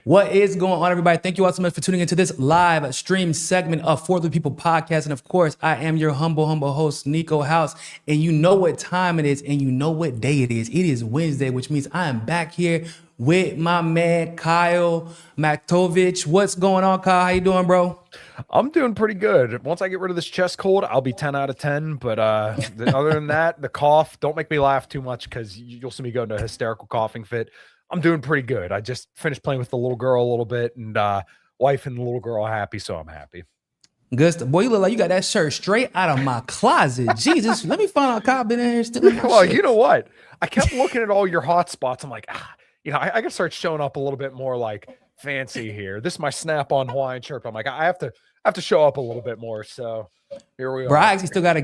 What is going on, everybody? Thank you all so much for tuning into this live stream segment of For the People podcast. And of course, I am your humble host, Niko House. And you know what time it is, and you know what day it is. It is Wednesday, which means I am back here with my man, Kyle Matovcik. What's going on, Kyle? How you doing, bro? I'm doing pretty good. Once I get rid of this chest cold, I'll be 10 out of 10. But other than that, the cough, don't make me laugh too much because you'll see me go into a hysterical coughing fit. I'm doing pretty good. I just finished playing with the little girl a little bit, and wife and the little girl are happy, so I'm happy. Good stuff. Boy, you look like you got that shirt straight out of my closet. Jesus, let me find out Kyle been in here still. Well, you know what? I kept looking at all your hot spots. I'm like, I gotta start showing up a little bit more like fancy here. This is my snap-on Hawaiian shirt. I'm like, I have to show up a little bit more. So here we are. Bro, I actually still I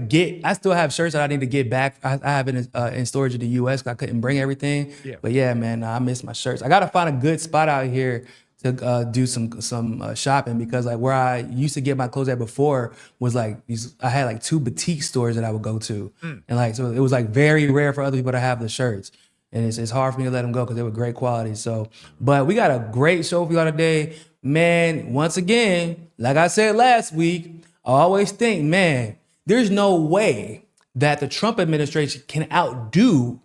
still have shirts that I need to get back. I have it in storage in the US because I couldn't bring everything. Yeah. But yeah, man, I miss my shirts. I gotta find a good spot out here to do some shopping, because like where I used to get my clothes at before was like I had like 2 boutique stores that I would go to, and like so it was like very rare for other people to have the shirts, and it's hard for me to let them go because they were great quality. So, but we got a great show for y'all today, man. Once again, like I said last week, I always think, man, there's no way that the Trump administration can outdo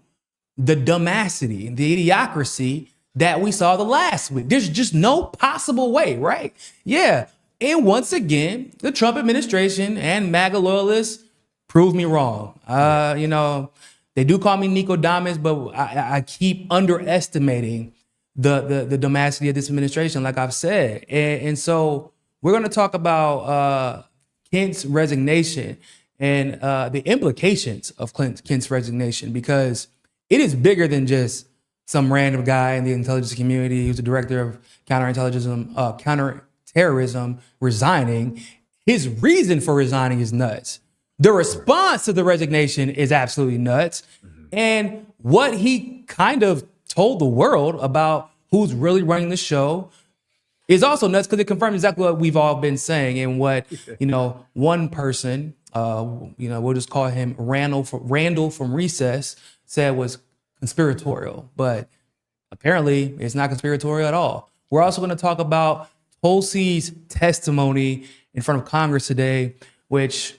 the dumbassity, the idiocracy that we saw the last week. There's just no possible way, right? Yeah. And once again, the Trump administration and MAGA loyalists proved me wrong. You know, they do call me Nico Damas, but I keep underestimating the dumbassity of this administration, like I've said. And so we're going to talk about Kent's resignation and the implications of Kent's resignation, because it is bigger than just some random guy in the intelligence community who's the director of counterterrorism resigning. His reason for resigning is nuts. The response to the resignation is absolutely nuts. And what he kind of told the world about who's really running the show is also nuts, because it confirms exactly what we've all been saying, and what, you know, one person, we'll just call him Randall from Recess, said was conspiratorial, but apparently it's not conspiratorial at all. We're also going to talk about Tulsi's testimony in front of Congress today, which,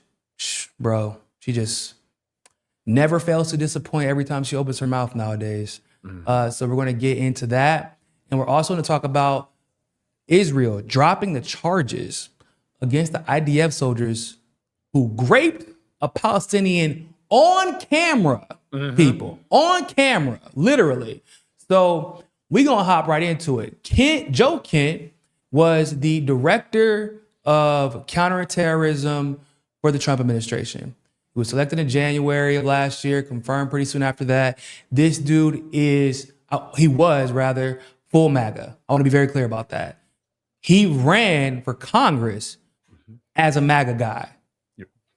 bro, she just never fails to disappoint every time she opens her mouth nowadays. So we're going to get into that. And we're also going to talk about Israel dropping the charges against the IDF soldiers who raped a Palestinian on camera, people, on camera, literally. So we're going to hop right into it. Joe Kent was the director of counterterrorism for the Trump administration. He was selected in January of last year, confirmed pretty soon after that. This dude was full MAGA. I want to be very clear about that. He ran for Congress as a MAGA guy.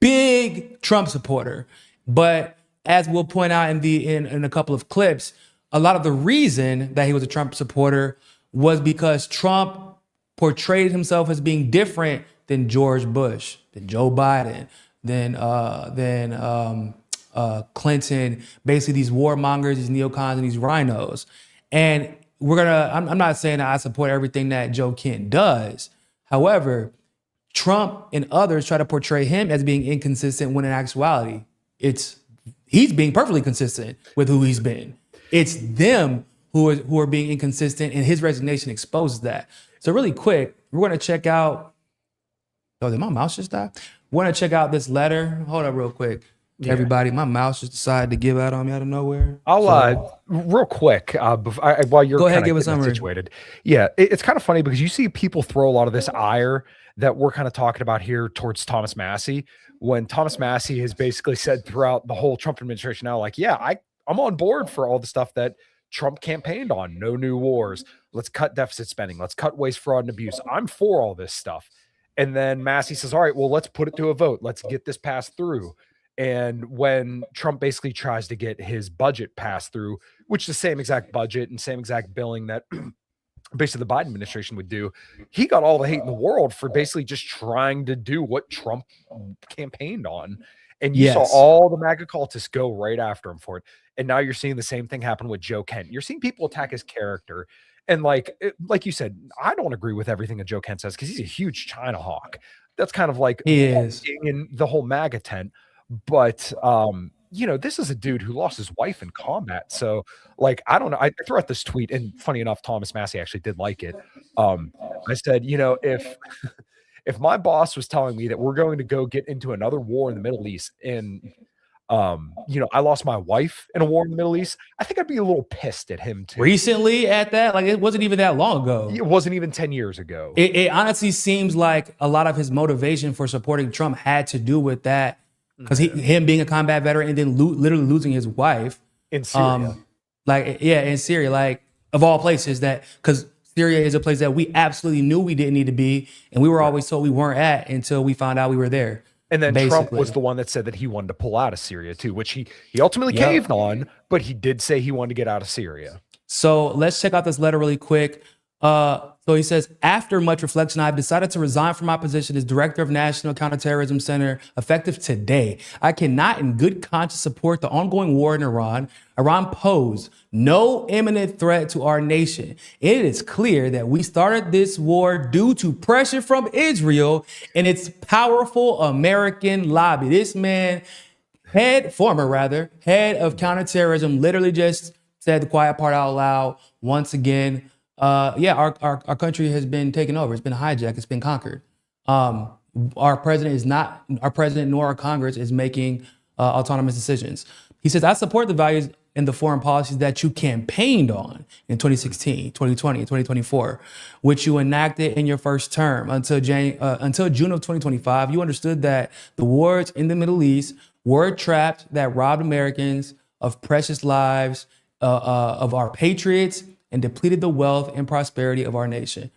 Big Trump supporter. But as we'll point out in a couple of clips, a lot of the reason that he was a Trump supporter was because Trump portrayed himself as being different than George Bush, than Joe Biden, than Clinton, basically these warmongers, these neocons, and these rhinos. And I'm not saying that I support everything that Joe Kent does. However, Trump and others try to portray him as being inconsistent, when in actuality, he's being perfectly consistent with who he's been. It's them who are being inconsistent, and his resignation exposes that. So really quick, we're going to check out. Oh, did my mouse just die? We're going to check out this letter. Hold up real quick. Everybody, my mouse just decided to give out on me out of nowhere. I'll real quick while you're go ahead, give us some situated. Yeah, it's kind of funny because you see people throw a lot of this ire that we're kind of talking about here towards Thomas Massie, when Thomas Massie has basically said throughout the whole Trump administration now, like, yeah, I'm on board for all the stuff that Trump campaigned on. No new wars. Let's cut deficit spending. Let's cut waste, fraud, and abuse. I'm for all this stuff. And then Massie says, all right, well, let's put it to a vote. Let's get this passed through. And when Trump basically tries to get his budget passed through, which is the same exact budget and same exact billing that basically the Biden administration would do, he got all the hate in the world for basically just trying to do what Trump campaigned on. And you saw all the MAGA cultists go right after him for it. And now you're seeing the same thing happen with Joe Kent. You're seeing people attack his character. And like you said, I don't agree with everything that Joe Kent says because he's a huge China hawk. That's kind of like He is. in the whole MAGA tent. But this is a dude who lost his wife in combat. So I don't know. I threw out this tweet, and funny enough, Thomas Massey actually did like it. I said, if my boss was telling me that we're going to go get into another war in the Middle East and I lost my wife in a war in the Middle East, I think I'd be a little pissed at him too. Recently at that, it wasn't even that long ago. It wasn't even 10 years ago. It honestly seems like a lot of his motivation for supporting Trump had to do with that, because him being a combat veteran and then literally losing his wife in Syria. In Syria, of all places, because Syria is a place that we absolutely knew we didn't need to be, and we were always told we weren't at until we found out we were there. And then Trump was the one that said that he wanted to pull out of Syria too, which he ultimately caved on, but he did say he wanted to get out of Syria. So let's check out this letter really quick. So he says, after much reflection, I've decided to resign from my position as director of National Counterterrorism Center effective today. I cannot in good conscience support the ongoing war in Iran. Iran poses no imminent threat to our nation. It is clear that we started this war due to pressure from Israel and its powerful American lobby. This man, former head of counterterrorism, literally just said the quiet part out loud once again. Our country has been taken over. It's been hijacked. It's been conquered. Our president nor our Congress is making autonomous decisions. He says, I support the values and the foreign policies that you campaigned on in 2016, 2020, and 2024, which you enacted in your first term until June of 2025. You understood that the wars in the Middle East were traps that robbed Americans of precious lives, of our patriots, and depleted the wealth and prosperity of our nation.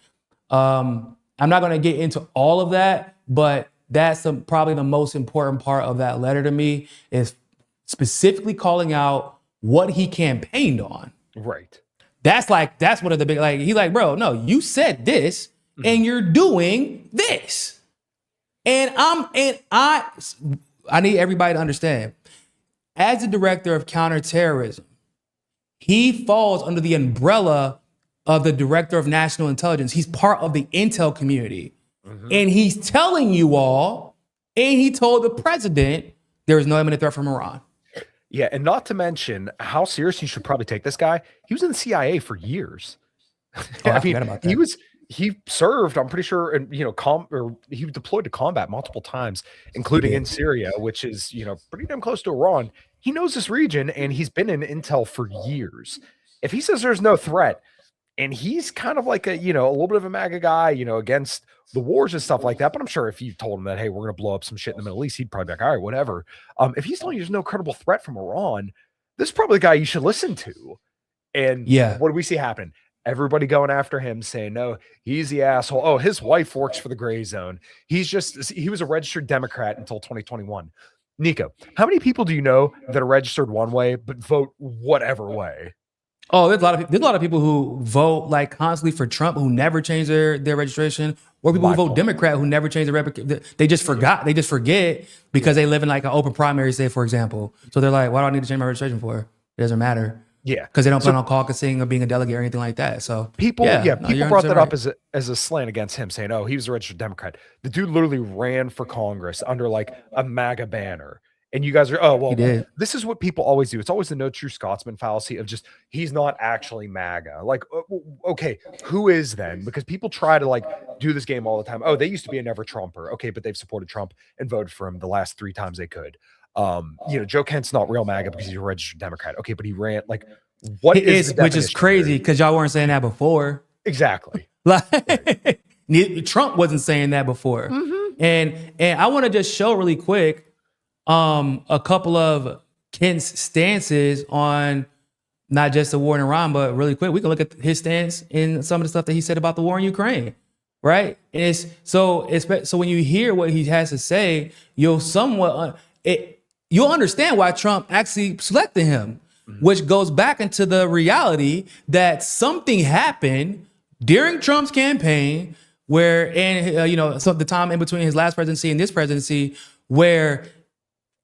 I'm not going to get into all of that, but that's probably the most important part of that letter to me, is specifically calling out what he campaigned on. Right. That's one of the big, bro, no, you said this and you're doing this. And I need everybody to understand, as the director of counterterrorism, he falls under the umbrella of the director of national intelligence. He's part of the intel community. And he's telling you all, and he told the president, there is no imminent threat from Iran. Yeah, and not to mention how serious you should probably take this guy. He was in the CIA for years. I forgot about that. He served, I'm pretty sure, and he was deployed to combat multiple times, including in Syria, which is pretty damn close to Iran. He knows this region, and he's been in intel for years. If he says there's no threat, and he's kind of like a little bit of a MAGA guy, against the wars and stuff like that. But I'm sure if you told him that, hey, we're going to blow up some shit in the Middle East, he'd probably be like, all right, whatever. If he's telling you there's no credible threat from Iran, this is probably the guy you should listen to. And what do we see happen? Everybody going after him, saying, no, he's the asshole. Oh, his wife works for the gray zone. He was a registered Democrat until 2021. Niko, how many people do you know that are registered one way but vote whatever way? Oh, there's a lot of people who vote constantly for Trump who never change their registration, or people who vote Democrat who never change their they just forgot. They just forget because they live in an open primary, say, for example. So they're like, why do I need to change my registration for? It doesn't matter. Yeah, because they don't plan on caucusing or being a delegate or anything like that. So people brought that up as a slant against him, saying, "Oh, he was a registered Democrat." The dude literally ran for Congress under a MAGA banner, and you guys are, this is what people always do. It's always the no true Scotsman fallacy of just he's not actually MAGA. Okay, who is then? Because people try to do this game all the time. Oh, they used to be a never Trumper. Okay, but they've supported Trump and voted for him the last 3 times they could. Joe Kent's not real MAGA because he's a registered Democrat. Okay, but he ran what is which is crazy because y'all weren't saying that before. Exactly. Trump wasn't saying that before. And I want to just show really quick a couple of Kent's stances on not just the war in Iran, but really quick, we can look at his stance in some of the stuff that he said about the war in Ukraine. Right. And so when you hear what he has to say, you'll you'll understand why Trump actually selected him, which goes back into the reality that something happened during Trump's campaign so the time in between his last presidency and this presidency, where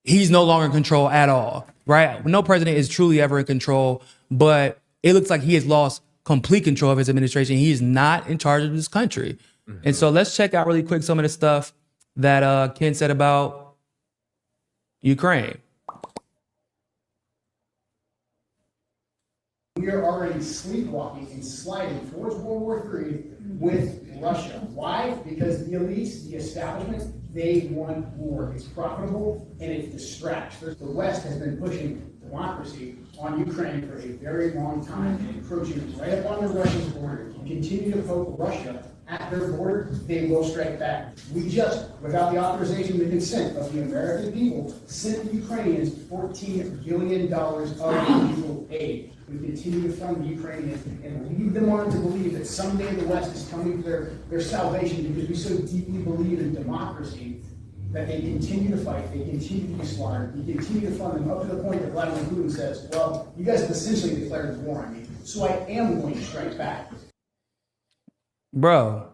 he's no longer in control at all, right? No president is truly ever in control, but it looks like he has lost complete control of his administration. He is not in charge of this country. And so let's check out really quick some of the stuff that Ken said about Ukraine. We are already sleepwalking and sliding towards World War III with Russia. Why? Because the elites, the establishment, they want war. It's profitable and it distracts. The West has been pushing democracy on Ukraine for a very long time and encroaching right up on the Russian border. If you continue to poke Russia at their border, they will strike back. We just, without the authorization and the consent of the American people, sent the Ukrainians $14 billion of legal aid. We continue to fund the Ukrainians and lead them on to believe that someday the West is coming to their salvation because we so deeply believe in democracy that they continue to fight, they continue to be slaughtered, we continue to fund them up to the point that Vladimir Putin says, well, you guys have essentially declared war on me, so I am going to strike back. Bro,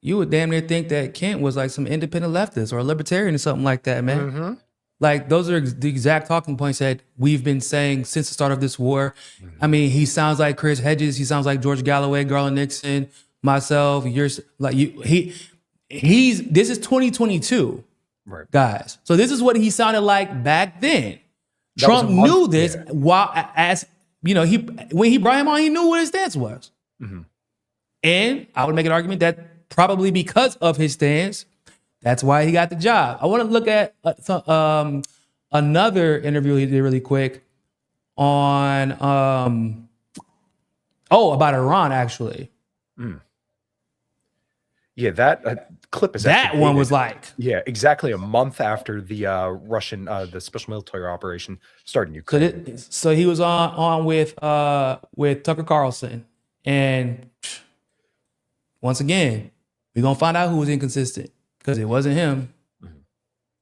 you would damn near think that Kent was like some independent leftist or a libertarian or something like that, man. Like, those are the exact talking points that we've been saying since the start of this war. I mean, he sounds like Chris Hedges. He sounds like George Galloway, Garland Nixon, myself. You're like this is 2022, Right. guys. So this is what he sounded like back then. Trump knew this while, as you know, when he brought him on, he knew what his stance was. And I would make an argument that probably because of his stance, that's why he got the job. I want to look at another interview he did really quick on, about Iran, actually. Yeah, that clip is That actually one dated. was like, Yeah, exactly a month after the Russian the special military operation started in so, Ukraine. so he was on with Tucker Carlson, and once again, we're gonna find out who was inconsistent because it wasn't him.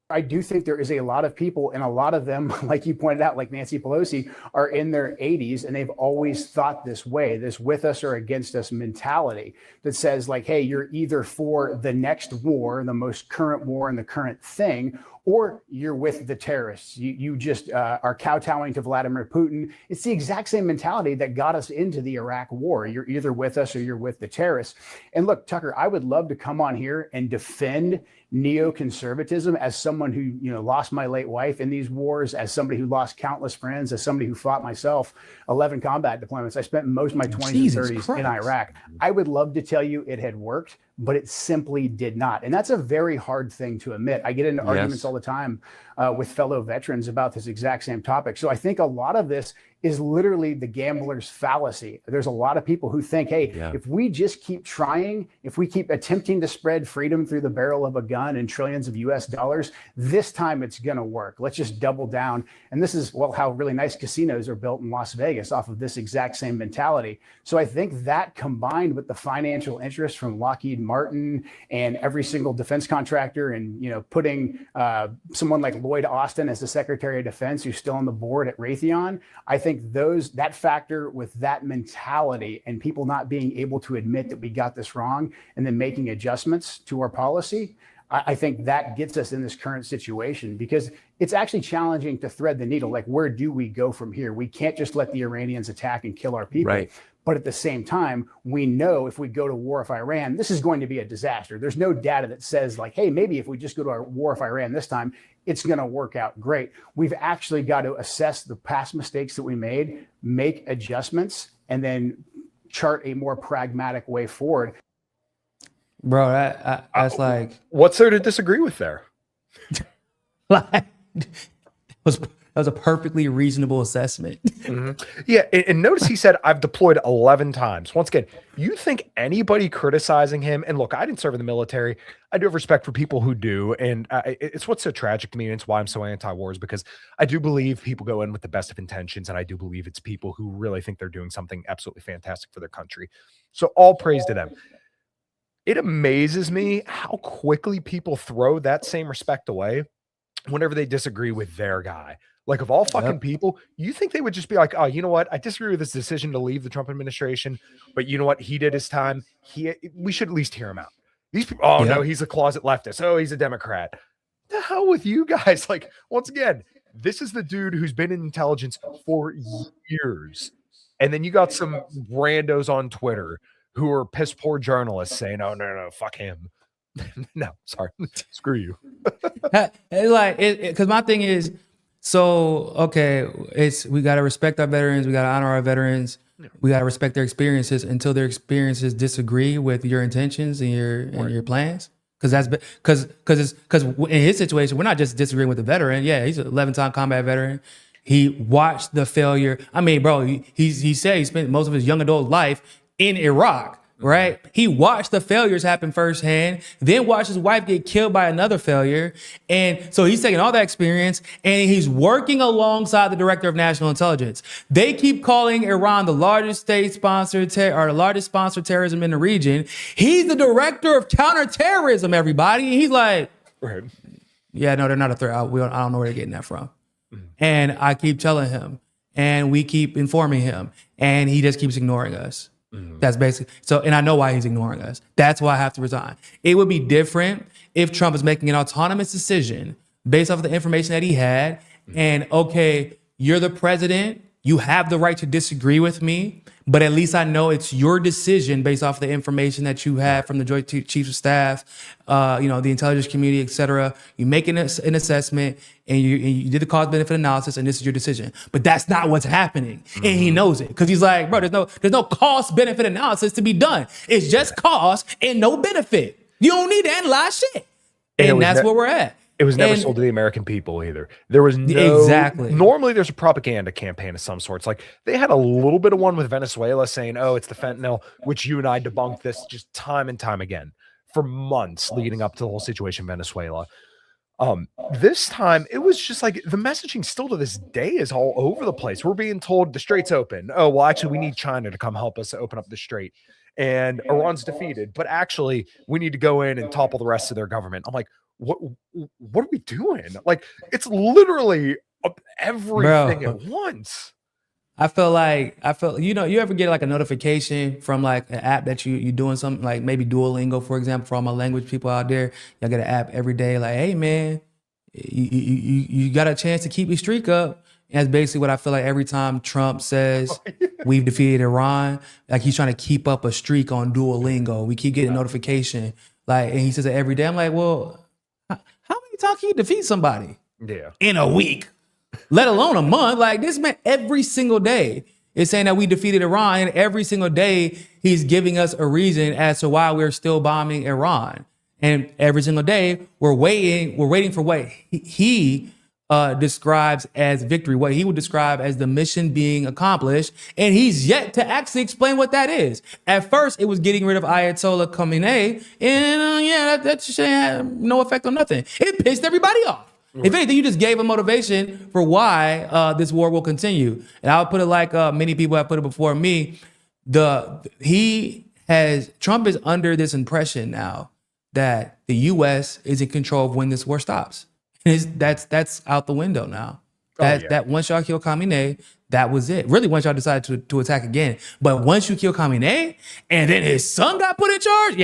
I do think there is a lot of people, and a lot of them, like you pointed out, like Nancy Pelosi, are in their 80s, and they've always thought this way, this with us or against us mentality that says, like, hey, you're either for the next war, the most current war and the current thing, or you're with the terrorists. You just are kowtowing to Vladimir Putin. It's the exact same mentality that got us into the Iraq war. You're either with us or you're with the terrorists. And look, Tucker, I would love to come on here and defend neoconservatism as someone who, lost my late wife in these wars, as somebody who lost countless friends, as somebody who fought myself 11 combat deployments. I spent most of my 20s and 30s in Iraq. I would love to tell you it had worked, but it simply did not. And that's a very hard thing to admit. I get into arguments all the time with fellow veterans about this exact same topic. So I think a lot of this is literally the gambler's fallacy. There's a lot of people who think, hey, if we just keep trying, if we keep attempting to spread freedom through the barrel of a gun and trillions of US dollars, this time it's going to work. Let's just double down. And this is, how really nice casinos are built in Las Vegas off of this exact same mentality. So I think that combined with the financial interest from Lockheed Martin and every single defense contractor and, putting someone like Lloyd Austin as the Secretary of Defense, who's still on the board at Raytheon, I think that factor with that mentality and people not being able to admit that we got this wrong and then making adjustments to our policy, I think that gets us in this current situation because it's actually challenging to thread the needle. Like, where do we go from here? We can't just let the Iranians attack and kill our people. Right. But at the same time, we know if we go to war with Iran, this is going to be a disaster. There's no data that says like, hey, maybe if we just go to a war with Iran this time, it's going to work out great. We've actually got to assess the past mistakes that we made, make adjustments, and then chart a more pragmatic way forward. Bro, that's like, what's there to disagree with there? Like, that was a perfectly reasonable assessment. Yeah, and notice he said, I've deployed 11 times. Once again, you think anybody criticizing him, and look, I didn't serve in the military. I do have respect for people who do, and it's what's so tragic to me, and it's why I'm so anti-war, is because I do believe people go in with the best of intentions, and I do believe it's people who really think they're doing something absolutely fantastic for their country. So all praise to them. It amazes me how quickly people throw that same respect away whenever they disagree with their guy. Like, of all fucking people, you think they would just be like, oh, you know what? I disagree with this decision to leave the Trump administration, but you know what? He did his time. We should at least hear him out. These people, no, he's a closet leftist. Oh, he's a Democrat. The hell with you guys? Like, once again, this is the dude who's been in intelligence for years. And then you got some randos on Twitter who are piss poor journalists saying, "Oh no, fuck him." No, sorry, screw you. It's like because my thing is, so okay, we got to respect our veterans, we got to honor our veterans, we got to respect their experiences until their experiences disagree with your intentions and your plans. Because in his situation, we're not just disagreeing with the veteran. Yeah, he's an 11-time combat veteran. He watched the failure. I mean, bro, he said he spent most of his young adult life in Iraq, right? He watched the failures happen firsthand, then watched his wife get killed by another failure. And so he's taking all that experience and he's working alongside the director of national intelligence. They keep calling Iran the largest state-sponsored or the largest sponsor of terrorism in the region. He's the director of counterterrorism, everybody. And he's like, Right. yeah, no, they're not a threat. I don't know where they're getting that from. And I keep telling him, and we keep informing him, and he just keeps ignoring us. That's basically so. And I know why he's ignoring us. That's why I have to resign. It would be different if Trump is making an autonomous decision based off of the information that he had. And okay, you're the president. You have the right to disagree with me, but at least I know it's your decision based off the information that you have from the Joint Chiefs of Staff, the intelligence community, et cetera. You make an assessment and you did the cost benefit analysis, and this is your decision. But that's not what's happening, and he knows it because he's like, bro, there's no cost benefit analysis to be done. It's just cost and no benefit. You don't need to analyze shit, and that's where we're at. It was never sold to the American people either. There was no exactly. Normally, there's a propaganda campaign of some sorts. Like they had a little bit of one with Venezuela saying, "Oh, it's the fentanyl," which you and I debunked this just time and time again for months leading up to the whole situation in Venezuela. This time it was just like the messaging still to this day is all over the place. We're being told the strait's open. Oh, well, actually, we need China to come help us open up the strait, and Iran's defeated. But actually, we need to go in and topple the rest of their government. I'm like, what are we doing? Like, it's literally everything Bro. at once. I feel you ever get like a notification from like an app that you doing something like maybe Duolingo, for example, for all my language people out there. Y'all get an app every day like, hey man, you got a chance to keep your streak up. And that's basically what I feel like every time Trump says we've defeated Iran, like he's trying to keep up a streak on Duolingo. We keep getting a notification and he says it every day. I'm like, well, how many times can you defeat somebody? Yeah. In a week, let alone a month. Like this man every single day is saying that we defeated Iran, and every single day he's giving us a reason as to why we're still bombing Iran. And every single day we're waiting for what he describes as victory, what he would describe as the mission being accomplished, and he's yet to actually explain what that is. At first, it was getting rid of Ayatollah Khamenei, and that shit had no effect on nothing. It pissed everybody off. If anything, you just gave a motivation for why this war will continue. And I would put it like many people have put it before me. Trump is under this impression now that the U.S. is in control of when this war stops. That's out the window now. That once y'all kill Khamenei, that was it. Really, once y'all decided to attack again. But once you kill Khamenei, and then his son got put in charge,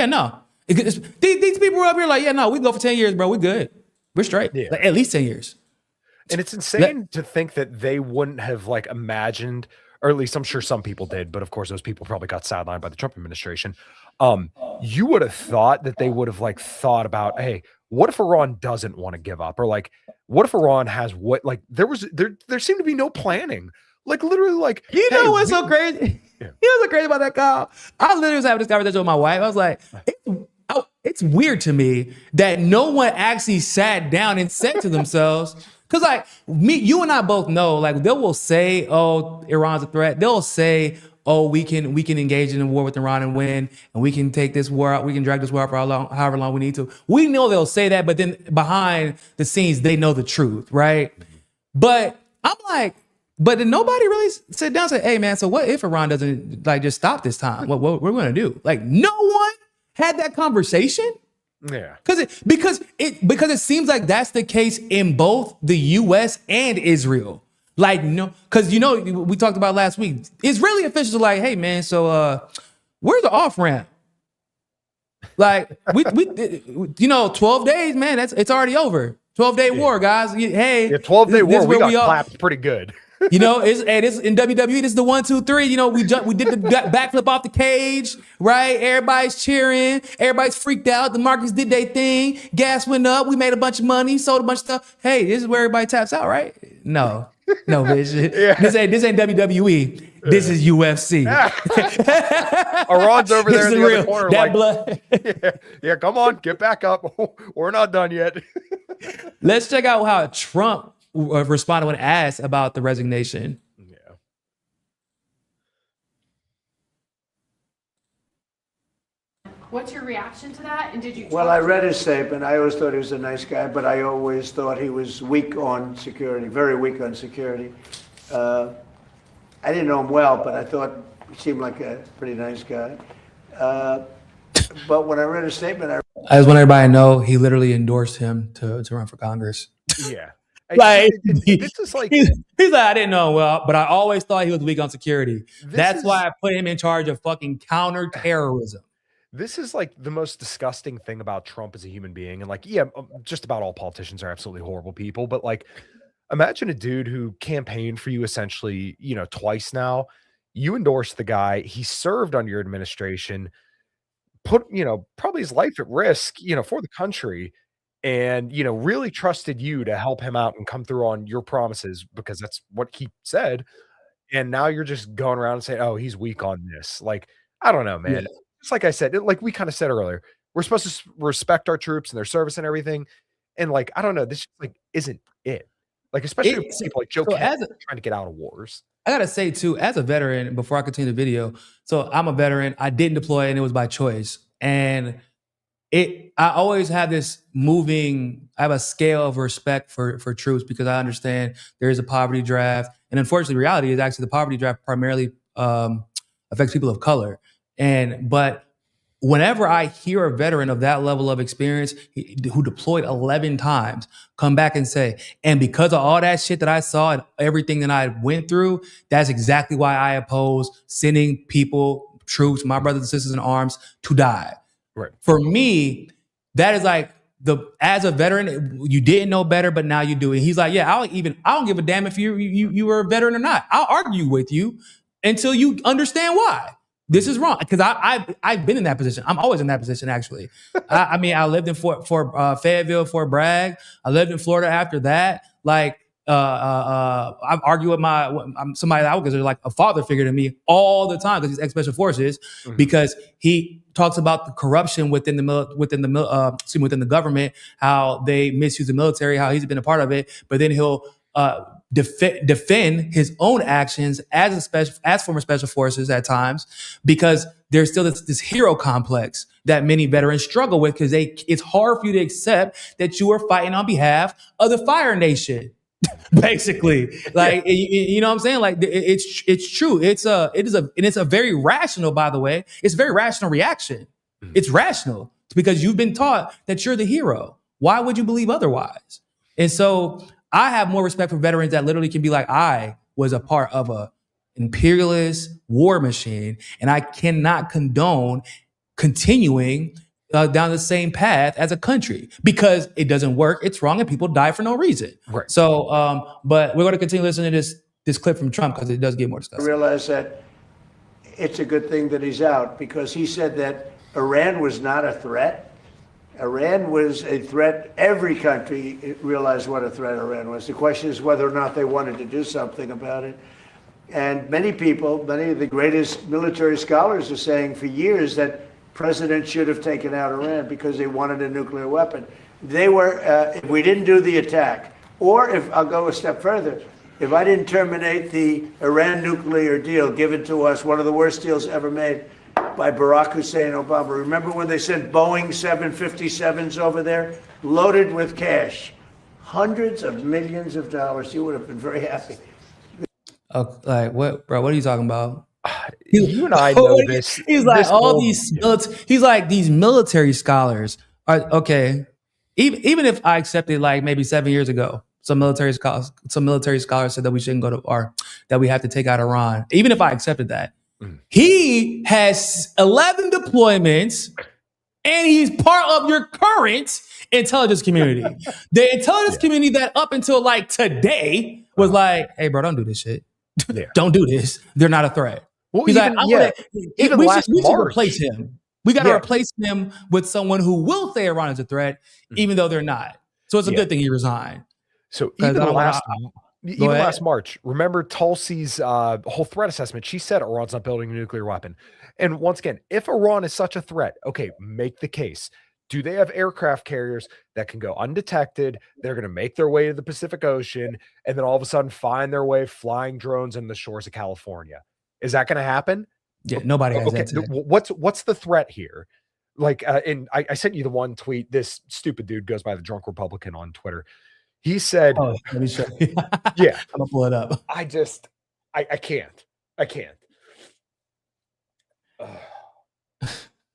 no. These people were up here like, we go for 10 years, bro. We good. We're straight. Yeah. Like, at least 10 years. And it's insane to think that they wouldn't have like imagined, or at least I'm sure some people did, but of course those people probably got sidelined by the Trump administration. You would have thought that they would have like thought about, hey, what if Iran doesn't want to give up? Or like, what if Iran has there seemed to be no planning. Like literally like, what's so crazy? Yeah. You know what's so crazy about that, Kyle? I literally was having this conversation with my wife. I was like, it's weird to me that no one actually sat down and said to themselves, because like you and I both know, like they will say, oh, Iran's a threat. They'll say, oh, we can engage in a war with Iran and win, and we can take this war out, we can drag this war out for however long we need to. We know they'll say that, but then behind the scenes, they know the truth, right? But I'm like, but then nobody really sit down and say, hey man, so what if Iran doesn't like just stop this time? What we're gonna do? Like no one had that conversation. Yeah. Because it seems like that's the case in both the US and Israel. Like, no, because we talked about last week. Israeli officials are like, hey man, so where's the off-ramp? Like we 12 days, man, it's already over. 12-day war, guys. Hey, 12-day war, we got clapped pretty good. You know, it's in WWE. This is the 1, 2, 3. You know, we did the backflip off the cage, right? Everybody's cheering. Everybody's freaked out. The markets did their thing. Gas went up. We made a bunch of money. Sold a bunch of stuff. Hey, this is where everybody taps out, right? No, bitch. This ain't WWE. This is UFC. Iran's over there in the real. other corner. That blood. Yeah, come on, get back up. We're not done yet. Let's check out how Trump responded when asked about the resignation. Yeah. What's your reaction to that? And did you? Well, I read his statement. I always thought he was a nice guy, but I always thought he was weak on security, very weak on security. I didn't know him well, but I thought he seemed like a pretty nice guy. But when I read his statement, I just want everybody to know he literally endorsed him to run for Congress. Yeah. Like, This is like, he's like, I didn't know him well, but I always thought he was weak on security. That's why I put him in charge of fucking counterterrorism. this is like the most disgusting thing about Trump as a human being. And like, yeah, just about all politicians are absolutely horrible people, but like, imagine a dude who campaigned for you essentially, you know, twice now. You endorsed the guy. He served under your administration, put, you know, probably his life at risk, you know, for the country, and, you know, really trusted you to help him out and come through on your promises because that's what he said. And now you're just going around and saying, oh, he's weak on this. Like, I don't know, man. It's like I said, like we kind of said earlier, we're supposed to respect our troops and their service and everything. And like, I don't know, this like isn't it. Like, especially with people like Joe Kennedy trying to get out of wars. I gotta say too, as a veteran, before I continue the video, so I'm a veteran. I didn't deploy, and it was by choice. And I always have this moving. I have a scale of respect for troops because I understand there is a poverty draft, and unfortunately, reality is actually the poverty draft primarily affects people of color. But whenever I hear a veteran of that level of experience who deployed 11 times come back and say, and because of all that shit that I saw and everything that I went through, that's exactly why I oppose sending people, troops, my brothers and sisters in arms to die. Right. For me, that is like as a veteran, you didn't know better, but now you do. And he's like, yeah, I don't give a damn if you were a veteran or not. I'll argue with you until you understand why. This is wrong, because I've been in that position. I'm always in that position, actually. I mean, I lived in Fayetteville, Fort Bragg. I lived in Florida after that. Like, I've argued with somebody that I would consider like a father figure to me all the time because he's ex-special forces, because he talks about the corruption within the government, how they misuse the military, how he's been a part of it, but then he'll defend his own actions as former special forces at times, because there's still this hero complex that many veterans struggle with, because it's hard for you to accept that you are fighting on behalf of the Fire Nation. Basically, like, you know what I'm saying? Like, it's true. It's a very rational, by the way, it's a very rational reaction. It's rational because you've been taught that you're the hero. Why would you believe otherwise? And so I have more respect for veterans that literally can be like, I was a part of a imperialist war machine, and I cannot condone continuing down the same path as a country because it doesn't work. It's wrong, and people die for no reason. Right. So, but we're going to continue listening to this clip from Trump because it does get more discussed. I realize that it's a good thing that he's out, because he said that Iran was not a threat. Iran was a threat. Every country realized what a threat Iran was. The question is whether or not they wanted to do something about it. And many of the greatest military scholars are saying for years that presidents should have taken out Iran because they wanted a nuclear weapon. They were, if we didn't do the attack, or if I'll go a step further, if I didn't terminate the Iran nuclear deal given to us, one of the worst deals ever made by Barack Hussein Obama. Remember when they sent Boeing 757s over there, loaded with cash, hundreds of millions of dollars? You would have been very happy. Like, what, bro? What are you talking about? You and I know this. He's like these military scholars are okay. Even if I accepted, like, maybe 7 years ago, some military scholars said that we shouldn't go to, or that we have to take out Iran. Even if I accepted that, he has 11 deployments And he's part of your current intelligence community. The intelligence community that up until like today was like, hey, bro, don't do this shit. Don't do this. They're not a threat. Well, He's even, like, even we last should March, replace him. We got to replace him with someone who will say Iran is a threat, even though they're not. So it's a good thing he resigned. So even last March, remember Tulsi's whole threat assessment? She said Iran's not building a nuclear weapon. And once again, if Iran is such a threat, okay, make the case. Do they have aircraft carriers that can go undetected? They're going to make their way to the Pacific Ocean and then all of a sudden find their way flying drones in the shores of California. Is that going to happen? Yeah, nobody has that today. What's the threat here? Like, and I sent you the one tweet. This stupid dude goes by the Drunk Republican on Twitter. He said, "Oh, let me show you." Yeah, I'm gonna pull it up. I can't.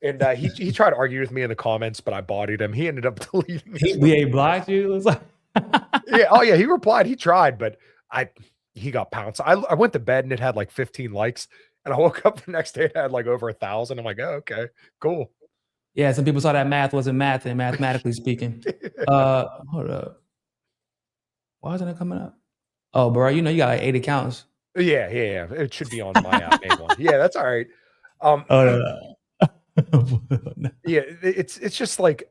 And he tried to argue with me in the comments, but I bodied him. He ended up deleting. We blocked you. It was like, yeah. Oh yeah. He replied. He tried, but he got pounced. I went to bed and it had like 15 likes, and I woke up the next day it had like over 1,000. I'm like, oh, okay, cool. Yeah, some people saw that math wasn't math, and mathematically speaking. Hold up. Why isn't it coming up? Oh, bro, you know you got like 8 accounts. Yeah. It should be on my app. Main one. Yeah, that's all right. Yeah, it's just like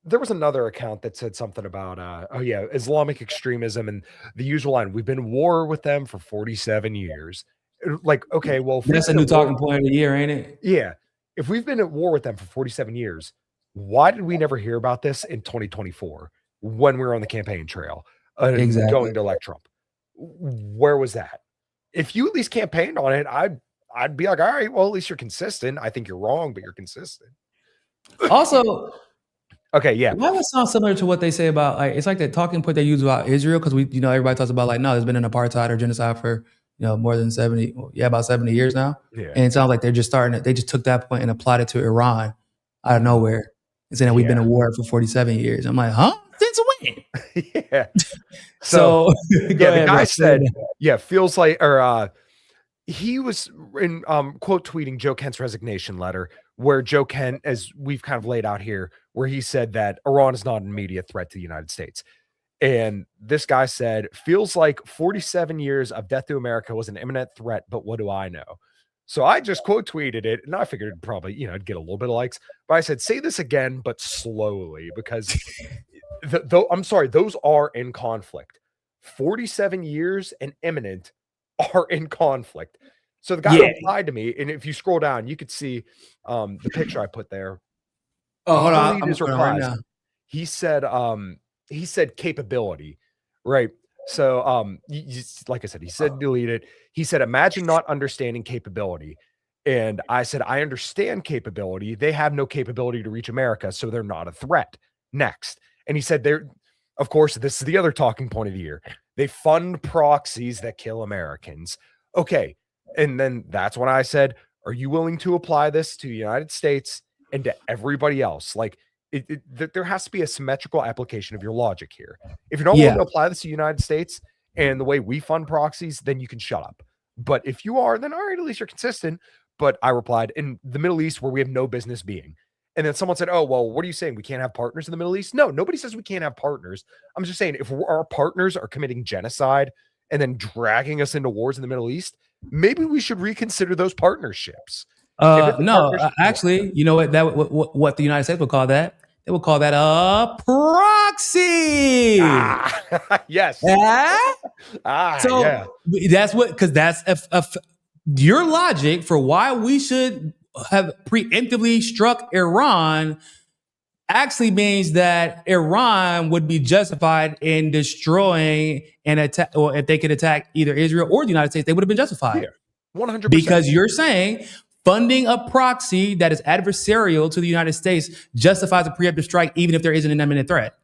there was another account that said something about Islamic extremism and the usual line. We've been in war with them for 47 years. Like, okay, well, that's a new talking point of the year, ain't it? Yeah. If we've been at war with them for 47 years, why did we never hear about this in 2024 when we were on the campaign trail going to elect Trump? Where was that? If you at least campaigned on it, I'd be like, all right, well, at least you're consistent. I think you're wrong, but you're consistent. Also, okay, yeah. Why would it sound similar to what they say about it's like that talking point they use about Israel, because everybody talks about like, no, there's been an apartheid or genocide for more than 70, about 70 years now. Yeah. And it sounds like they're just they just took that point and applied it to Iran out of nowhere and saying that we've been at war for 47 years. I'm like, huh? Since when? Yeah. So the guy said, feels like, or he was in quote tweeting Joe Kent's resignation letter, where Joe Kent, as we've kind of laid out here, where he said that Iran is not an immediate threat to the United States. And this guy said, feels like 47 years of death to America was an imminent threat, but what do I know? So I just quote tweeted it, and I figured it'd probably, I'd get a little bit of likes. But I said, say this again, but slowly, because I'm sorry, those are in conflict. 47 years and imminent are in conflict. So the guy replied to me, and if you scroll down, you could see the picture I put there. Oh, hold on. His replies. Right, he said capability, right? So like I said, he said delete it. He said, imagine not understanding capability. And I said, I understand capability. They have no capability to reach America, so they're not a threat. Next. And he said, of course, this is the other talking point of the year. They fund proxies that kill Americans. Okay. And then that's when I said, are you willing to apply this to the United States and to everybody else? Like, there has to be a symmetrical application of your logic here. If you're not willing to apply this to the United States and the way we fund proxies, then you can shut up. But if you are, then all right, at least you're consistent. But I replied, in the Middle East, where we have no business being. And then someone said, oh, well, what are you saying? We can't have partners in the Middle East? No, nobody says we can't have partners. I'm just saying, if our partners are committing genocide and then dragging us into wars in the Middle East, maybe we should reconsider those partnerships. Actually, you know what the United States would call that? They would call that a proxy. Yes. That's because that's your logic for why we should have preemptively struck Iran actually means that Iran would be justified in destroying an attack, or if they could attack either Israel or the United States, they would have been justified. 100%. Because you're saying funding a proxy that is adversarial to the United States justifies a preemptive strike, even if there isn't an imminent threat.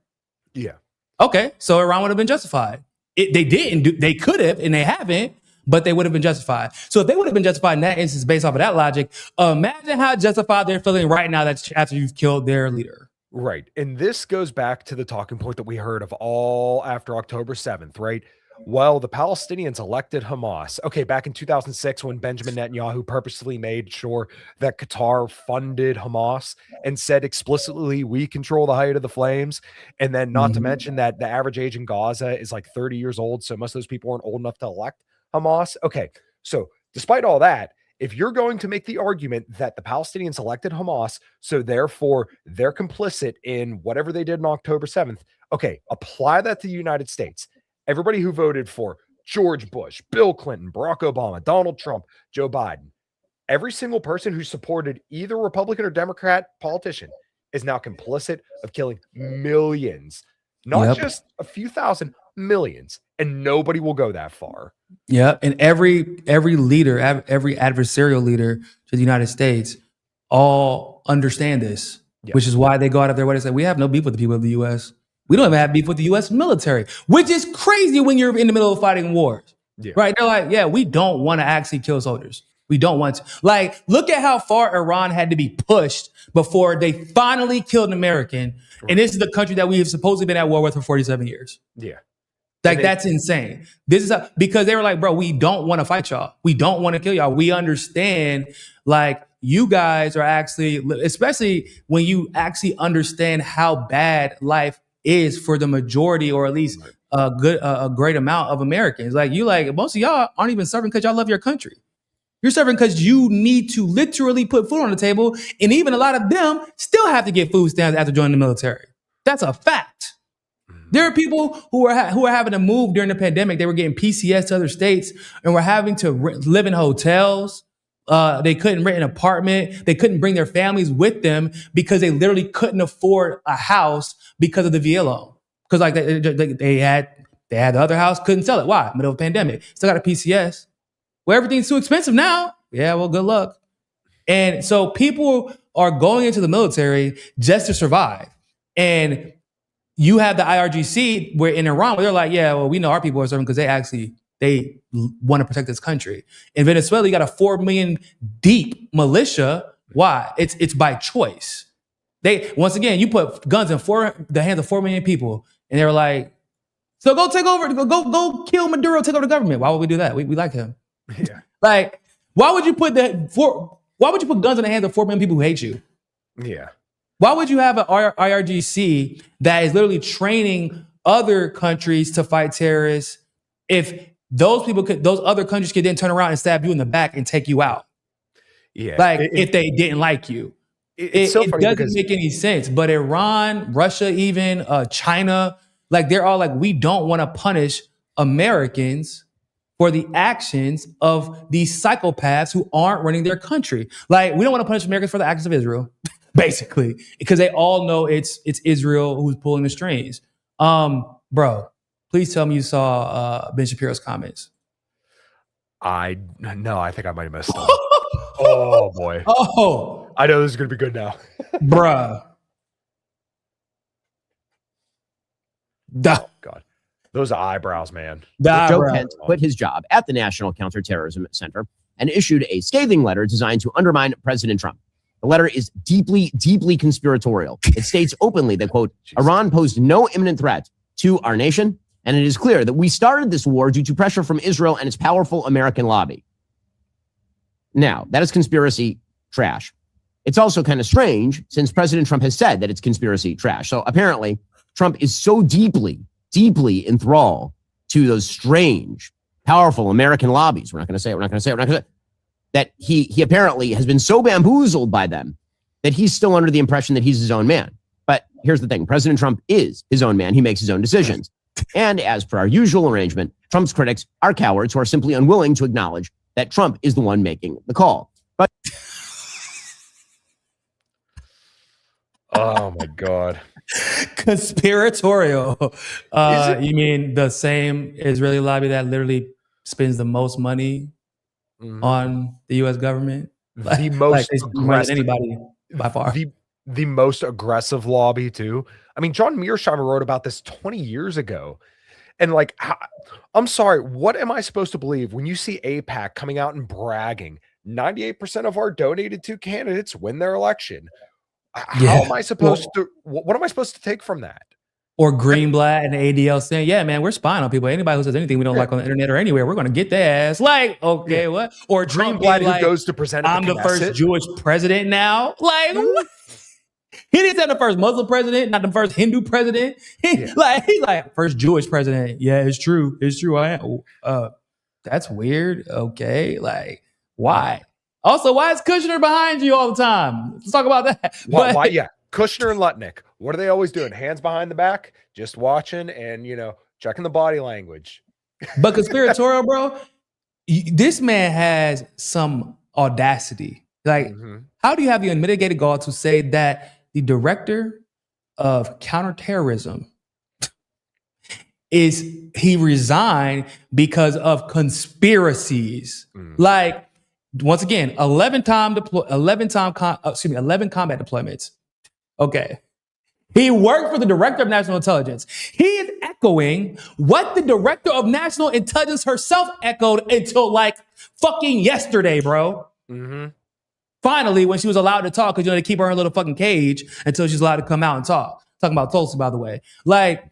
Yeah. Okay, so Iran would have been justified. They didn't. They could have, and they haven't. But they would have been justified. So if they would have been justified in that instance based off of that logic, imagine how justified they're feeling right now that's after you've killed their leader. Right. And this goes back to the talking point that we heard of all after October 7th, right? Well, the Palestinians elected Hamas. Okay, back in 2006, when Benjamin Netanyahu purposely made sure that Qatar funded Hamas and said explicitly, we control the height of the flames. And then not to mention that the average age in Gaza is like 30 years old. So most of those people aren't old enough to elect Hamas. Okay, so despite all that, if you're going to make the argument that the Palestinians elected Hamas, so therefore they're complicit in whatever they did on October 7th, okay, apply that to the United States. Everybody who voted for George Bush, Bill Clinton, Barack Obama, Donald Trump, Joe Biden, every single person who supported either Republican or Democrat politician is now complicit of killing millions, not just a few thousand, millions. And nobody will go that far. Yeah, and every leader, every adversarial leader to the United States, all understand this, which is why they go out of their way to say we have no beef with the people of the U.S. We don't even have beef with the U.S. military, which is crazy when you're in the middle of fighting wars, right? They're like, yeah, we don't want to actually kill soldiers. We don't want to. Like, look at how far Iran had to be pushed before they finally killed an American, and this is the country that we have supposedly been at war with for 47 years. Yeah. Like, that's insane. This is because they were like, bro, we don't want to fight y'all. We don't want to kill y'all. We understand, like, you guys are actually, especially when you actually understand how bad life is for the majority, or at least a great amount of Americans. Like, most of y'all aren't even serving because y'all love your country. You're serving because you need to literally put food on the table. And even a lot of them still have to get food stamps after joining the military. That's a fact. There are people who are having to move during the pandemic. They were getting PCS to other states and were having to live in hotels. They couldn't rent an apartment. They couldn't bring their families with them because they literally couldn't afford a house because of the VA loan. Because like they had the other house, couldn't sell it. Why? Middle of a pandemic. Still got a PCS. Well, everything's too expensive now. Yeah, well, good luck. And so people are going into the military just to survive. And you have the IRGC where in Iran, where they're like, yeah, well, we know our people are serving because they want to protect this country. In Venezuela, you got a 4 million deep militia. Why? It's by choice. Once again, you put guns in the hands of 4 million people, and they were like, so go take over, go kill Maduro, take over the government. Why would we do that? We like him. Yeah. Like, why would you put guns in the hands of 4 million people who hate you? Yeah. Why would you have an IRGC that is literally training other countries to fight terrorists if those other countries could then turn around and stab you in the back and take you out? Yeah. Like, if they didn't like you. It doesn't make any sense. But Iran, Russia, even China, like, they're all like, we don't want to punish Americans for the actions of these psychopaths who aren't running their country. Like, we don't want to punish Americans for the actions of Israel. Basically, because they all know it's Israel who's pulling the strings. Bro, please tell me you saw Ben Shapiro's comments. No, I think I might have missed them. Oh boy. Oh, I know this is gonna be good now. Bruh. Oh God. Those eyebrows, man. Joe Kent quit his job at the National Counterterrorism Center and issued a scathing letter designed to undermine President Trump. The letter is deeply, deeply conspiratorial. It states openly that, quote, Iran posed no imminent threat to our nation, and it is clear that we started this war due to pressure from Israel and its powerful American lobby. Now, that is conspiracy trash. It's also kind of strange since President Trump has said that it's conspiracy trash. So apparently, Trump is so deeply, deeply enthralled to those strange, powerful American lobbies. We're not going to say it. That he apparently has been so bamboozled by them that he's still under the impression that he's his own man. But here's the thing. President Trump is his own man. He makes his own decisions. And as per our usual arrangement, Trump's critics are cowards who are simply unwilling to acknowledge that Trump is the one making the call. But oh my God. Conspiratorial. You mean the same Israeli lobby that literally spends the most money on the U.S. government? The most aggressive, anybody by far. The most aggressive lobby too. I mean, John Mearsheimer wrote about this 20 years ago. And like, I'm sorry, what am I supposed to believe when you see AIPAC coming out and bragging 98% of our donated to candidates win their election? How am I supposed to, what am I supposed to take from that? Or Greenblatt and the ADL saying, yeah, man, we're spying on people. Anybody who says anything we don't like on the internet or anywhere, we're going to get their ass. Like, okay, what? Or Trump Greenblatt being like, who goes to present at I'm the first Knesset. Jewish president now. Like, what? He didn't say the first Muslim president, not the first Hindu president. He's like, first Jewish president. Yeah, it's true. It's true. I am. That's weird. Okay. Like, why? Also, why is Kushner behind you all the time? Let's talk about that. Why? Yeah. Kushner and Lutnick. What are they always doing? Hands behind the back, just watching and, checking the body language. But conspiratorial, bro, this man has some audacity. Like, how do you have the unmitigated gall to say that the director of counterterrorism he resigned because of conspiracies? Like, once again, 11 combat deployments. Okay. He worked for the director of national intelligence. He is echoing what the director of national intelligence herself echoed until like fucking yesterday, bro. Finally, when she was allowed to talk, because they keep her in a little fucking cage until she's allowed to come out and talk. Talking about Tulsi, by the way. Like,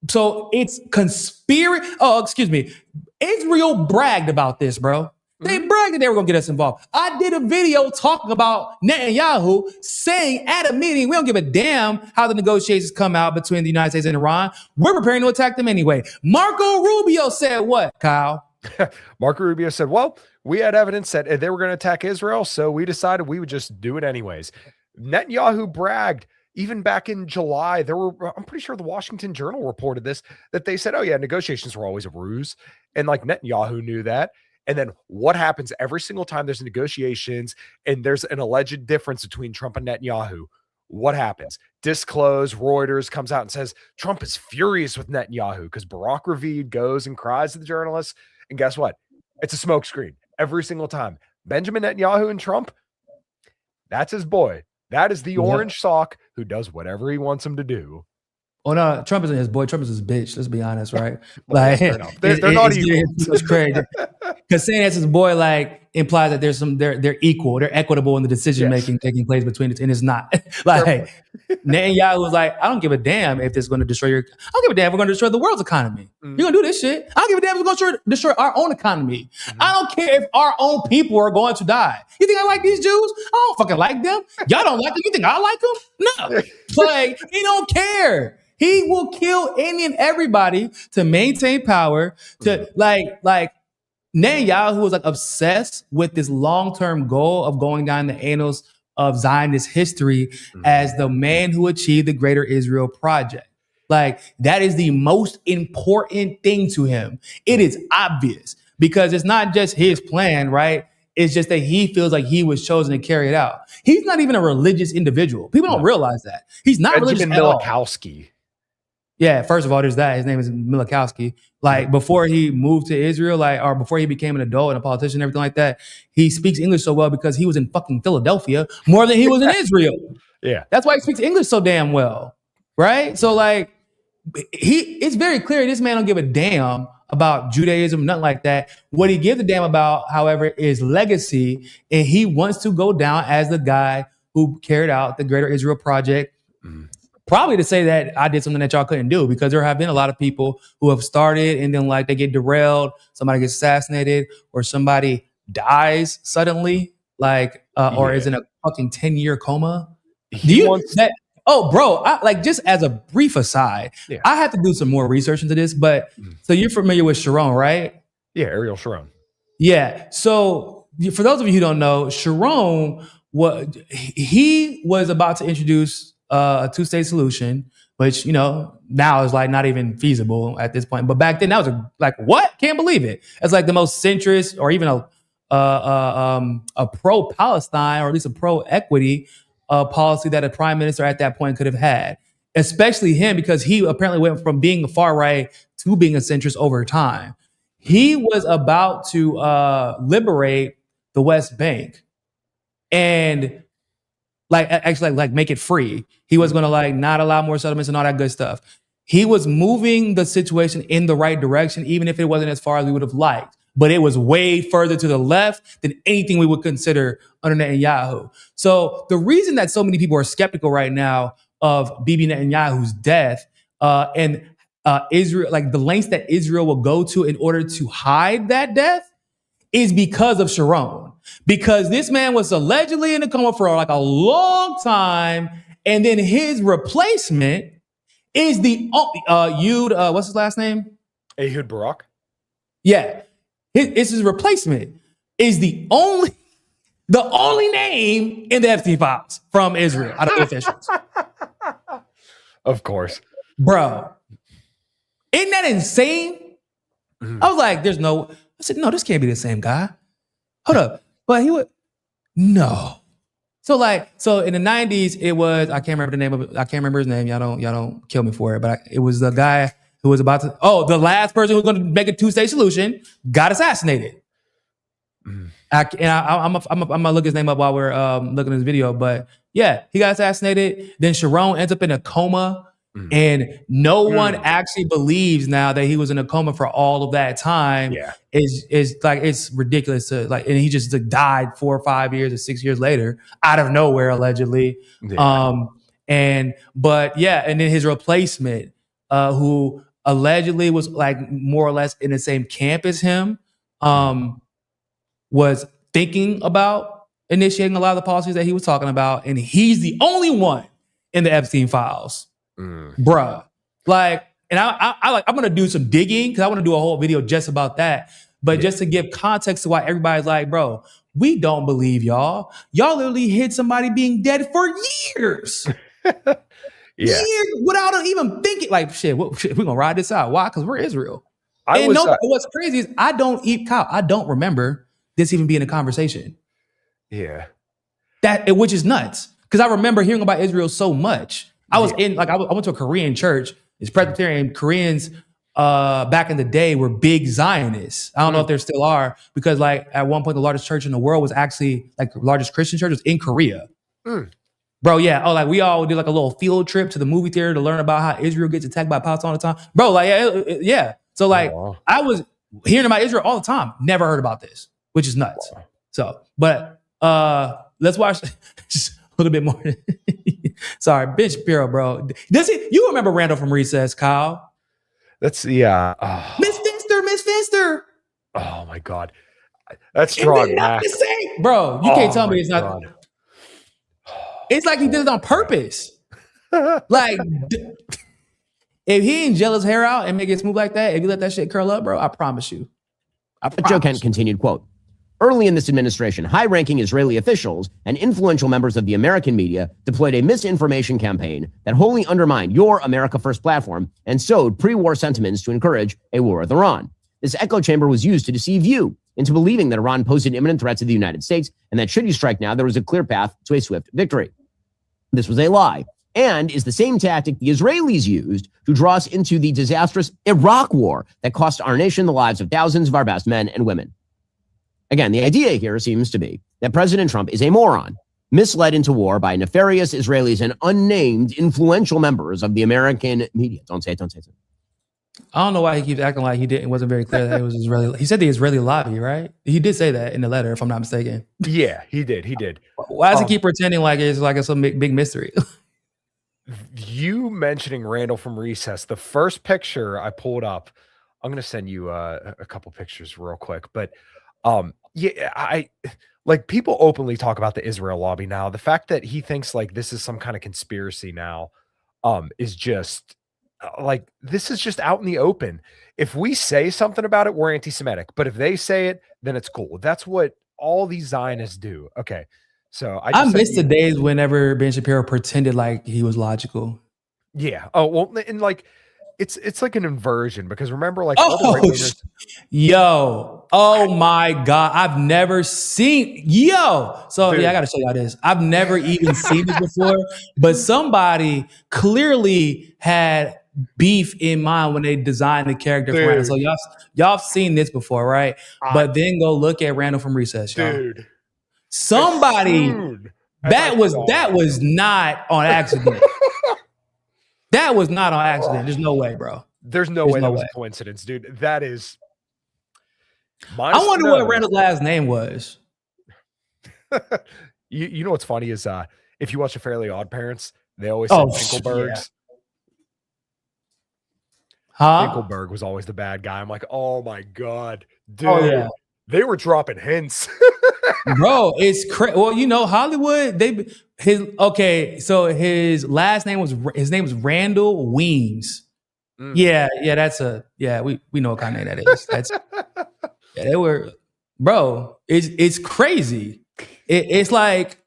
so it's conspiracy. Oh, excuse me. Israel bragged about this, bro. They bragged that they were going to get us involved. I did a video talking about Netanyahu saying at a meeting, we don't give a damn how the negotiations come out between the United States and Iran. We're preparing to attack them anyway. Marco Rubio said what, Kyle? Marco Rubio said, well, we had evidence that they were going to attack Israel, so we decided we would just do it anyways. Netanyahu bragged. Even back in July, I'm pretty sure the Washington Journal reported this, that they said, oh yeah, negotiations were always a ruse. And like Netanyahu knew that. And then what happens every single time there's negotiations and there's an alleged difference between Trump and Netanyahu? What happens? Disclose, Reuters comes out and says Trump is furious with Netanyahu because Barack Ravid goes and cries to the journalists. And guess what? It's a smokescreen every single time. Benjamin Netanyahu and Trump, that's his boy. That is the orange sock who does whatever he wants him to do. Oh no, Trump isn't his boy. Trump is his bitch. Let's be honest, right? Well, Like, they're not equal. It's crazy because saying that's his boy like implies that they're equal, they're equitable in the decision making taking place between it, and it's not. Like Netanyahu was like, I don't give a damn if this is going to destroy I don't give a damn if we're going to destroy the world's economy. You're going to do this shit. I don't give a damn if we're going to destroy our own economy. I don't care if our own people are going to die. You think I like these Jews? I don't fucking like them. Y'all don't like them. You think I like them? No. Like he don't care. He will kill any and everybody to maintain power. To like Netanyahu was like obsessed with this long-term goal of going down the annals of Zionist history as the man who achieved the Greater Israel Project. Like that is the most important thing to him. It is obvious because it's not just his plan, right? It's just that he feels like he was chosen to carry it out. He's not even a religious individual. People don't realize that. He's not religious at all. Milikowski. Yeah, first of all, there's that. His name is Milikowski. Like before he moved to Israel, or before he became an adult and a politician and everything like that, he speaks English so well because he was in fucking Philadelphia more than he was in Israel. Yeah. That's why he speaks English so damn well. Right? So like it's very clear this man don't give a damn about Judaism, nothing like that. What he gives a damn about, however, is legacy. And he wants to go down as the guy who carried out the Greater Israel Project. Probably to say that I did something that y'all couldn't do, because there have been a lot of people who have started and then like they get derailed, somebody gets assassinated, or somebody dies suddenly, like or is in a fucking 10-year coma. Oh, bro, just as a brief aside, I have to do some more research into this, but so you're familiar with Sharon, right? Yeah, Ariel Sharon. Yeah. So for those of you who don't know, Sharon, he was about to introduce a two-state solution, which, now is like not even feasible at this point. But back then that was like, what? Can't believe it. It's like the most centrist or even a pro-Palestine, or at least a pro-equity policy that a prime minister at that point could have had, especially him, because he apparently went from being a far right to being a centrist over time. He was about to liberate the West Bank and make it free. He was going to not allow more settlements and all that good stuff. He was moving the situation in the right direction, even if it wasn't as far as we would have liked. But it was way further to the left than anything we would consider under Netanyahu. So the reason that so many people are skeptical right now of Bibi Netanyahu's death and Israel, like the lengths that Israel will go to in order to hide that death, is because of Sharon. Because this man was allegedly in a coma for like a long time, and then his replacement is the what's his last name? Ehud Barak. Yeah, it's his replacement is the only name in the Epstein files from Israel out of the officials. Of course, bro. Isn't that insane? I was like, I said, no, this can't be the same guy. Hold up. But he would, no. So in the 90s, it was, I can't remember the name of it. I can't remember his name. Y'all don't kill me for it. But it was the guy who was about to, the last person who was going to make a two-state solution got assassinated. I'm going to look his name up while we're looking at this video. But yeah, he got assassinated. Then Sharon ends up in a coma. And no one actually believes now that he was in a coma for all of that time. Yeah. It's ridiculous to and he just died 4 or 5 years or 6 years later out of nowhere, allegedly. Yeah. And then his replacement, who allegedly was like more or less in the same camp as him, was thinking about initiating a lot of the policies that he was talking about. And he's the only one in the Epstein files. Bruh. Like, and I'm gonna do some digging because I want to do a whole video just about that. But just to give context to why everybody's like, bro, we don't believe y'all. Y'all literally hid somebody being dead for years. Years without even thinking, like, shit, we're gonna ride this out. Why? Because we're Israel. What's crazy is I don't remember this even being a conversation. Yeah. Which is nuts. Because I remember hearing about Israel so much. I was I went to a Korean church. It's Presbyterian. Koreans back in the day were big Zionists. I don't know if there still are, because like at one point the largest church in the world was actually like the largest Christian church was in Korea. Bro, yeah. Oh, like we all did like a little field trip to the movie theater to learn about how Israel gets attacked by Palestine all the time. Bro, like yeah. So like I was hearing about Israel all the time. Never heard about this, which is nuts. So, but let's watch just a little bit more. Sorry, bitch Shapiro, bro. You remember Randall from Recess, Kyle? That's Miss Finster. Oh my God. That's strong. Not the same. Bro, you can't tell me it's not. God. It's like he did it on purpose. Like, if he didn't gel his hair out and make it smooth like that, if you let that shit curl up, bro, I promise you. Joe Kent continued, quote, early in this administration, high-ranking Israeli officials and influential members of the American media deployed a misinformation campaign that wholly undermined your America First platform and sowed pre-war sentiments to encourage a war with Iran. This echo chamber was used to deceive you into believing that Iran posed an imminent threat to the United States and that should you strike now, there was a clear path to a swift victory. This was a lie and is the same tactic the Israelis used to draw us into the disastrous Iraq war that cost our nation the lives of thousands of our best men and women. Again, the idea here seems to be that President Trump is a moron, misled into war by nefarious Israelis and unnamed influential members of the American media. Don't say it. I don't know why he keeps acting like it wasn't very clear that it was Israeli. He said the Israeli lobby, right? He did say that in the letter, if I'm not mistaken. Yeah, he did. Why does he keep pretending like it's some big mystery? You mentioning Randall from Recess, the first picture I pulled up, I'm going to send you a couple pictures real quick, but I like people openly talk about the Israel lobby now. The fact that he thinks like this is some kind of conspiracy now is just like, this is just out in the open. If we say something about it, we're anti-Semitic, but if they say it, then it's cool. That's what all these Zionists do. Okay. So I miss the days whenever Ben Shapiro pretended like he was logical. Yeah. Oh, well, and like, it's like an inversion because remember, like, oh my God, I've never seen So dude. Yeah, I gotta show y'all this. I've never even seen this before, but somebody clearly had beef in mind when they designed the character for Randall. So y'all have seen this before, right? But then go look at Randall from Recess, y'all. Dude. Somebody that was not on accident. That was not on accident. There's no way, bro. There's no way that was a coincidence, dude. That is. I wonder what Randall's last name was. You know what's funny is if you watch The Fairly Odd Parents, they always say Finkelbergs. Huh? Dinkelberg was always the bad guy. I'm like, oh my God, dude. Oh, yeah. They were dropping hints. Bro, it's crazy. Well, you know, Hollywood, so his last name was Randall Weems. Yeah, we know what kind of name that is. That's they were, bro, it's crazy. It's like,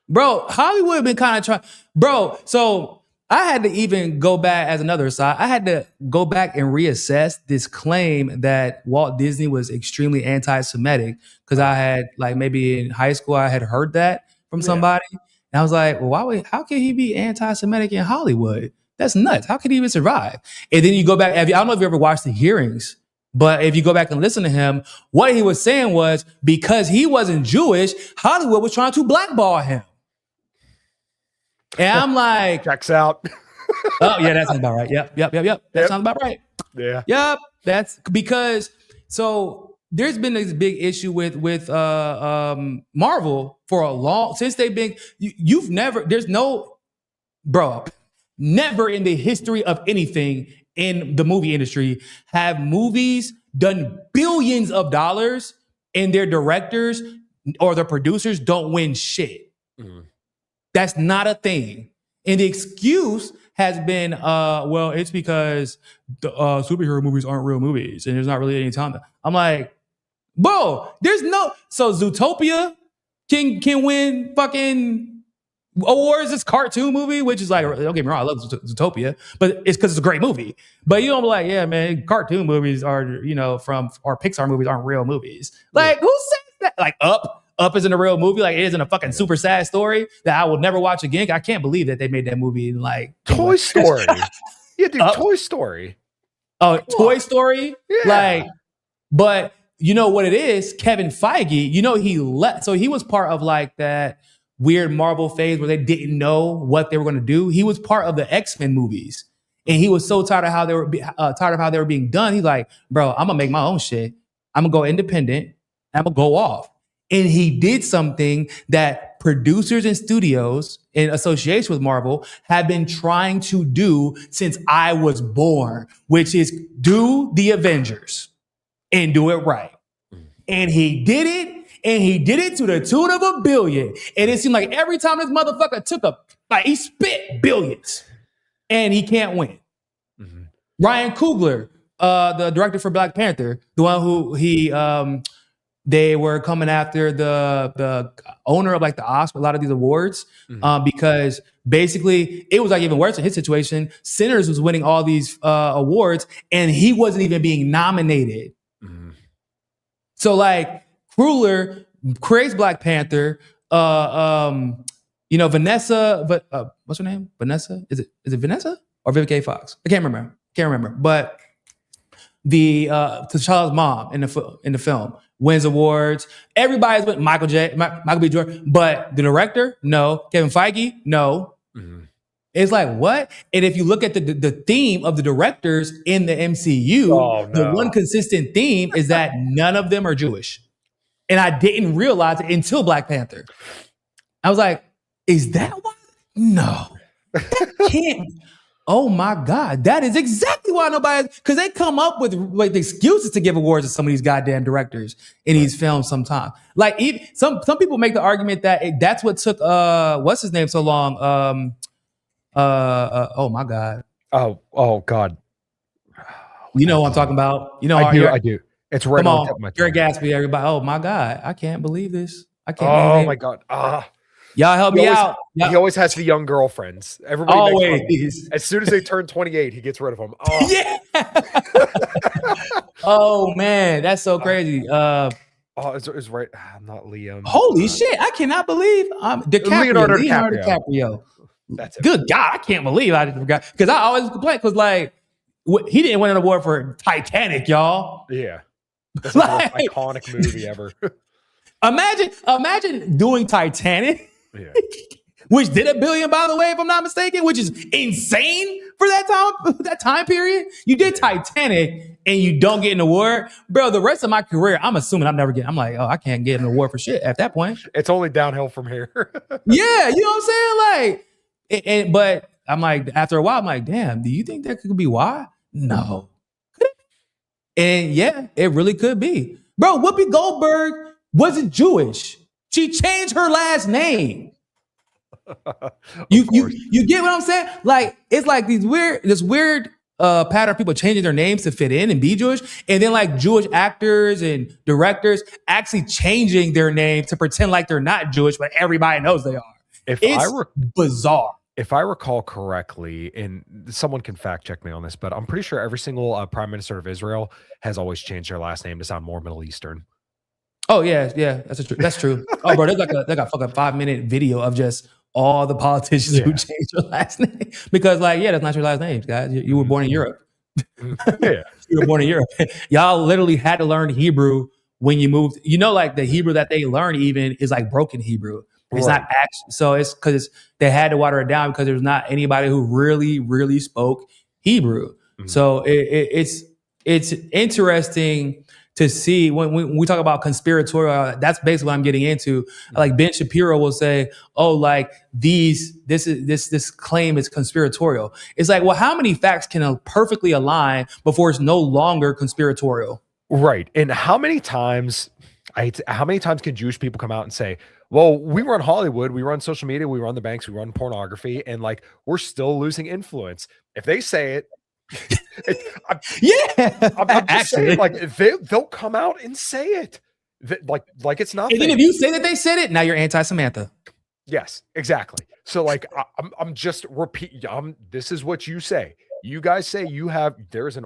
bro, Hollywood been kind of trying, bro. So I had to even go back as another side. I had to go back and reassess this claim that Walt Disney was extremely anti-Semitic, because I had, like, maybe in high school I had heard that from somebody, and I was like, well, how can he be anti-Semitic in Hollywood? That's nuts. How could he even survive? And then you go back. I don't know if you ever watched the hearings, but if you go back and listen to him, what he was saying was, because he wasn't Jewish, Hollywood was trying to blackball him. And I'm like, checks out. Oh, yeah, that sounds about right. Yep. That sounds about right. Yeah. Yep. That's because, so there's been this big issue with Marvel for a long, since they've been, never in the history of anything in the movie industry have movies done billions of dollars and their directors or the producers don't win shit. That's not a thing. And the excuse has been, well, it's because the superhero movies aren't real movies and there's not really any time. I'm like, bro, so Zootopia can win fucking awards. This cartoon movie, which is like, don't get me wrong, I love Zootopia, but it's because it's a great movie. But you don't be like, yeah, man, cartoon movies are, or Pixar movies aren't real movies. Like, who says that? Like Up isn't a real movie. Like, it isn't a fucking super sad story that I will never watch again. I can't believe that they made that movie in like Toy Story. Yeah, dude, Toy Story. Oh, Toy Story. Yeah. Like, but you know what it is? Kevin Feige, he left. So he was part of like that weird Marvel phase where they didn't know what they were going to do. He was part of the X-Men movies, and he was so tired of how they were being done. He's like, bro, I'm gonna make my own shit. I'm gonna go independent. I'm gonna go off. And he did something that producers and studios in association with Marvel have been trying to do since I was born, which is do the Avengers and do it right. And he did it. And he did it to the tune of $1 billion. And it seemed like every time this motherfucker he spit billions. And he can't win. Ryan Coogler, the director for Black Panther, the one who they were coming after the owner of like the Oscar, a lot of these awards, because basically it was like even worse in his situation. Sinners was winning all these awards and he wasn't even being nominated. So like Coogler creates Black Panther. Vanessa, but what's her name? Vanessa? Is it Vanessa or Vivica A. Fox? I can't remember. But the T'Challa's mom in the film wins awards. Everybody's with Michael B. Jordan, but the director, no. Kevin Feige, no. It's like, what? And if you look at the theme of the directors in the MCU, the one consistent theme is that none of them are Jewish. And I didn't realize it until Black Panther. I was like, is that why? No. That can't. Oh my God. That is exactly why nobody, because they come up with like the excuses to give awards to some of these goddamn directors in these films sometimes. Like some people make the argument that that's what took what's his name so long? Oh my God. Oh God. You know what I'm talking about. I do. It's right on the tip of my Gary tongue. Gatsby, everybody. Oh my God. I can't believe this. I can't Oh believe my it. God. Y'all help me out. He always has the young girlfriends. Everybody Always. makes fun. As soon as they turn 28, he gets rid of them. Oh. Yeah. Oh man, that's so crazy. It's right. I'm not Liam. Holy shit! I cannot believe Leonardo DiCaprio. That's it. Good God, I can't believe I forgot, because I always complain because like he didn't win an award for Titanic, y'all. Yeah, that's like the most iconic movie ever. Imagine doing Titanic. Yeah. Which did $1 billion, by the way, if I'm not mistaken, which is insane for that time period. You did Titanic and you don't get an award, bro. The rest of my career, I'm assuming I'm like, oh, I can't get an award for shit at that point. It's only downhill from here. Yeah, you know what I'm saying? Like, but I'm like, after a while, I'm like, damn, do you think that could be why? No, And yeah, it really could be. Bro, Whoopi Goldberg wasn't Jewish. She changed her last name. You get what I'm saying? Like, it's like this weird pattern of people changing their names to fit in and be Jewish, and then like Jewish actors and directors actually changing their names to pretend like they're not Jewish, but everybody knows they are. It's bizarre. If I recall correctly, and someone can fact check me on this, but I'm pretty sure every single prime minister of Israel has always changed their last name to sound more Middle Eastern. Oh yeah, that's true. Oh, bro, there's like a fucking 5-minute video of just all the politicians who changed their last name because, like, yeah, that's not your last name, guys. You were born in Europe. Yeah, you were born in Europe. Y'all literally had to learn Hebrew when you moved. You know, like the Hebrew that they learn even is like broken Hebrew. It's not actually, so it's because they had to water it down because there's not anybody who really spoke Hebrew. So it's interesting to see when we talk about conspiratorial. That's basically what I'm getting into. Like Ben Shapiro will say, "Oh, like this claim is conspiratorial." It's like, well, how many facts can perfectly align before it's no longer conspiratorial? Right. And how many times can Jewish people come out and say, well, we run Hollywood, we run social media, we run the banks, we run pornography, and like we're still losing influence. If they say it, I'm just saying, like they'll come out and say it, like it's nothing. And then if you say that they said it, now you're anti-Samantha. Yes, exactly. So like I'm just repeat. This is what you say. You guys say there's an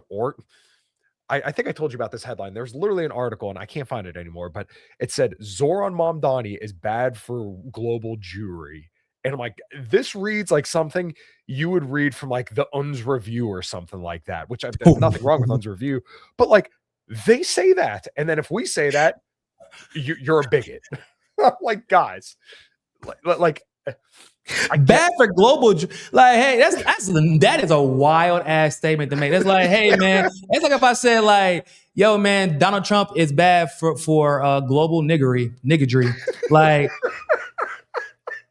I think I told you about this headline. There's literally an article, and I can't find it anymore, but it said Zoran Mamdani is bad for global Jewry. And I'm like, this reads like something you would read from like the UN's Review or something like that, which there's nothing wrong with UN's Review, but like they say that. And then if we say that, you're a bigot. Like, guys, like bad for global, like, hey, that is a wild ass statement to make. That's like, hey man, it's like if I said like, yo man, Donald Trump is bad for global niggardry. Like,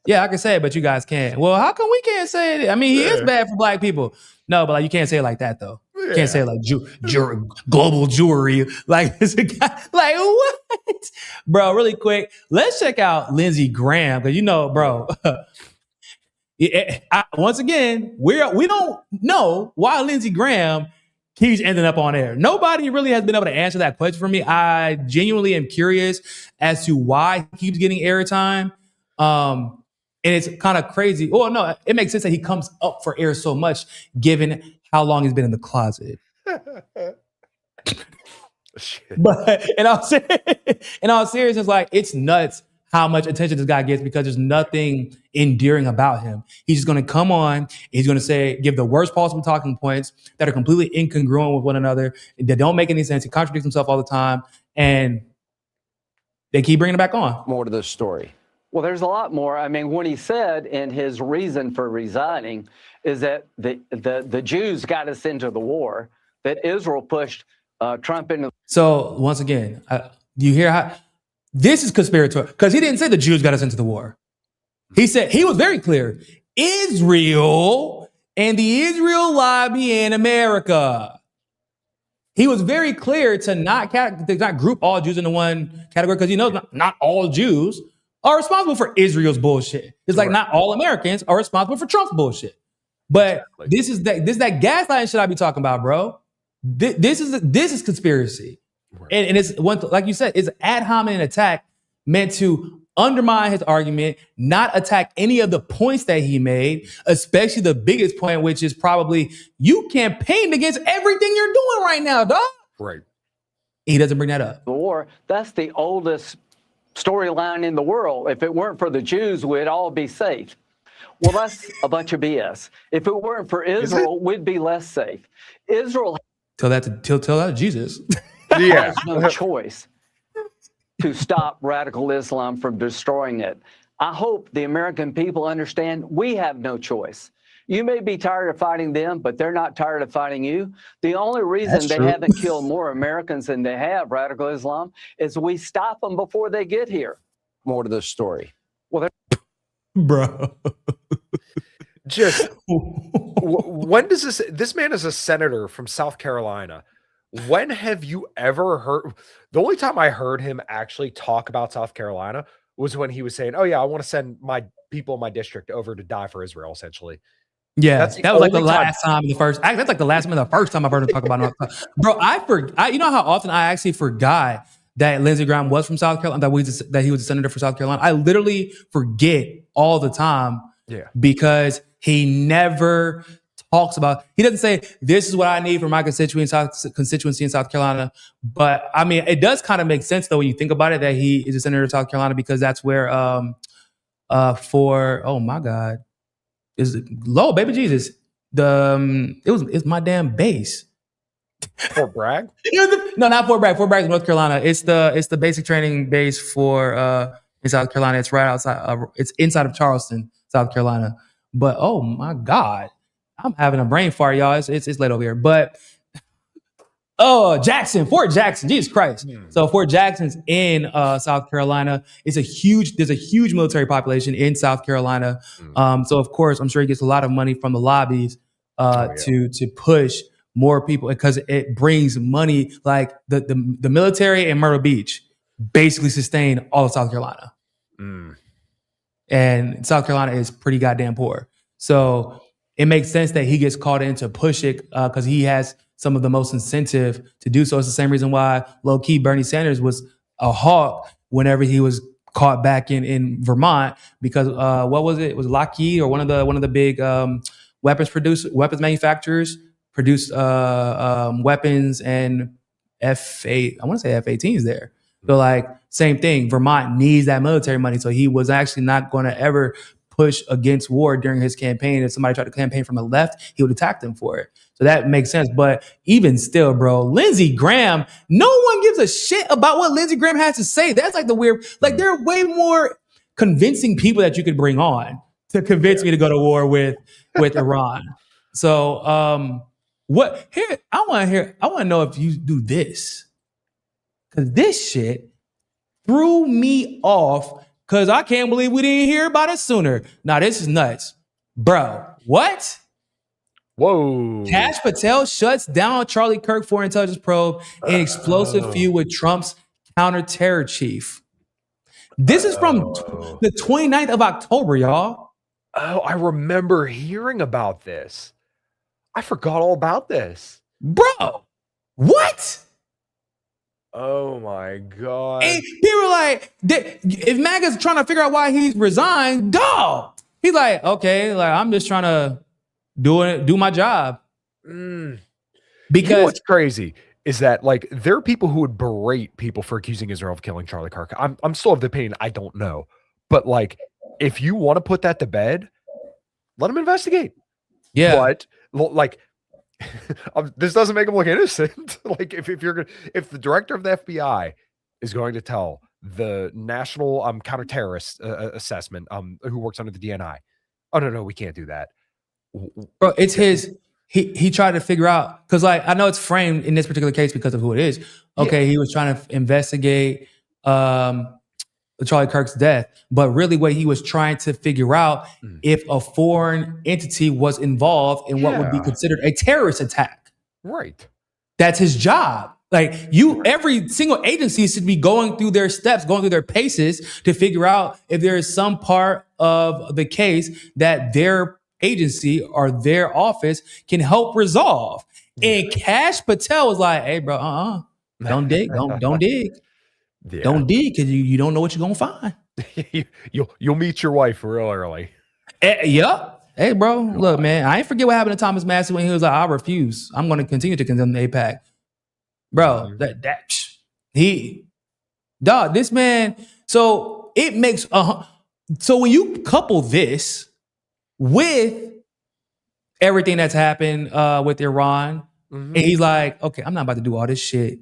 yeah, I can say it, but you guys can't. Well, how come we can't say it? I mean, he is bad for black people. No, but like you can't say it like that though. You can't say it like global Jewry. Like, it's a guy, like what? Bro, really quick, let's check out Lindsey Graham because bro. Once again, we don't know why Lindsey Graham keeps ending up on air. Nobody really has been able to answer that question for me. I genuinely am curious as to why he keeps getting airtime. And it's kind of crazy. Well, no, it makes sense that he comes up for air so much given how long he's been in the closet. But in all seriousness, like, it's nuts how much attention this guy gets because there's nothing endearing about him. He's just going to come on. He's going to give the worst possible talking points that are completely incongruent with one another, that don't make any sense. He contradicts himself all the time, and they keep bringing it back on. More to this story. Well, there's a lot more. I mean, what he said in his reason for resigning is that the Jews got us into the war, that Israel pushed Trump into. So once again, do you hear how this is conspiratorial? Because he didn't say the Jews got us into the war. He said, he was very clear, Israel and the Israel lobby in America. He was very clear to not group all Jews into one category because not all Jews are responsible for Israel's bullshit. It's like not all Americans are responsible for Trump's bullshit. But this is that gaslighting shit I be talking about, bro. This is conspiracy. Right. And it's like you said, it's an ad hominem attack meant to undermine his argument, not attack any of the points that he made, especially the biggest point, which is probably you campaigned against everything you're doing right now, dog. Right. He doesn't bring that up. The war, that's the oldest storyline in the world. If it weren't for the Jews, we'd all be safe. Well, that's a bunch of BS. If it weren't for Israel, we'd be less safe. Israel tell that to Jesus. has no choice to stop radical Islam from destroying it. I hope the American people understand we have no choice. You may be tired of fighting them, but they're not tired of fighting you. The only reason they haven't killed more Americans than they have radical Islam is we stop them before they get here. More to this story. Well, bro. Just when does this man is a senator from South Carolina. When have you ever heard? The only time I heard him actually talk about South Carolina was when he was saying, "Oh yeah, I want to send my people in my district over to die for Israel." Essentially, Yeah, that's the that was like the only time. last time. That's like the last time, the first time I've heard him talk about it. Bro, you know how often I actually forgot that Lindsey Graham was from South Carolina, that he was a senator for South Carolina. I literally forget all the time. Yeah. Because he never talks about. He doesn't say this is what I need for my constituency in South Carolina. But I mean, it does kind of make sense though when you think about it that he is a senator of South Carolina because that's where for oh my God. Is low baby Jesus? It's my damn base. Fort Bragg? No, not Fort Bragg. Fort Bragg is North Carolina. It's the basic training base for in South Carolina. It's right outside. It's inside of Charleston, South Carolina. But oh my God, I'm having a brain fart, y'all. It's late over here. But Fort Jackson, Jesus Christ. So Fort Jackson's in South Carolina. There's a huge military population in South Carolina. So of course, I'm sure he gets a lot of money from the lobbies to push more people because it brings money. Like the military in Myrtle Beach basically sustain all of South Carolina. And South Carolina is pretty goddamn poor. So it makes sense that he gets called in to push it because he has some of the most incentive to do so. It's the same reason why low-key Bernie Sanders was a hawk whenever he was caught back in Vermont because what was it? It was Lockheed or one of the big weapons manufacturers produced weapons and F8. I want to say F-18s there. So like same thing. Vermont needs that military money, so he was actually not going to ever push against war during his campaign. If somebody tried to campaign from the left, he would attack them for it. So that makes sense. But even still, bro, Lindsey Graham, no one gives a shit about what Lindsey Graham has to say. That's like the weird, like there are way more convincing people that you could bring on to convince me to go to war with Iran. So I want to know if you do this. Because this shit threw me off because I can't believe we didn't hear about it sooner. Now, this is nuts. Bro, what? Whoa. Kash Patel shuts down Charlie Kirk foreign intelligence probe in explosive feud with Trump's counter-terror chief. This is from the 29th of October, y'all. Oh, I remember hearing about this. I forgot all about this. Bro, what? Oh my God. And people like, if MAGA's trying to figure out why he's resigned, dog. He's like, okay, like I'm just trying to do my job. Because Because you know what's crazy is that like there are people who would berate people for accusing Israel of killing Charlie Kirk. I'm still of the opinion I don't know. But like if you want to put that to bed, let him investigate. yeah, But like this doesn't make him look innocent. Like if the director of the FBI is going to tell the national counter-terrorist assessment who works under the DNI, oh no, we can't do that. bro, it's his. He tried to figure out because like I know it's framed in this particular case because of who it is. Okay, he was trying to investigate Charlie Kirk's death, but really what he was trying to figure out if a foreign entity was involved in what would be considered a terrorist attack. Right. That's his job. Like every single agency should be going through their steps, going through their paces to figure out if there is some part of the case that their agency or their office can help resolve. And Kash Patel was like, "Hey, bro, don't dig, don't dig." Yeah. Don't dig because you don't know what you're gonna find. You'll meet your wife real early. Yup. Hey, bro, look, man, I ain't forget what happened to Thomas Massey when he was like, "I refuse. I'm going to continue to condemn the AIPAC." Bro, this man. So it makes so when you couple this with everything that's happened with Iran, and he's like, "Okay, I'm not about to do all this shit."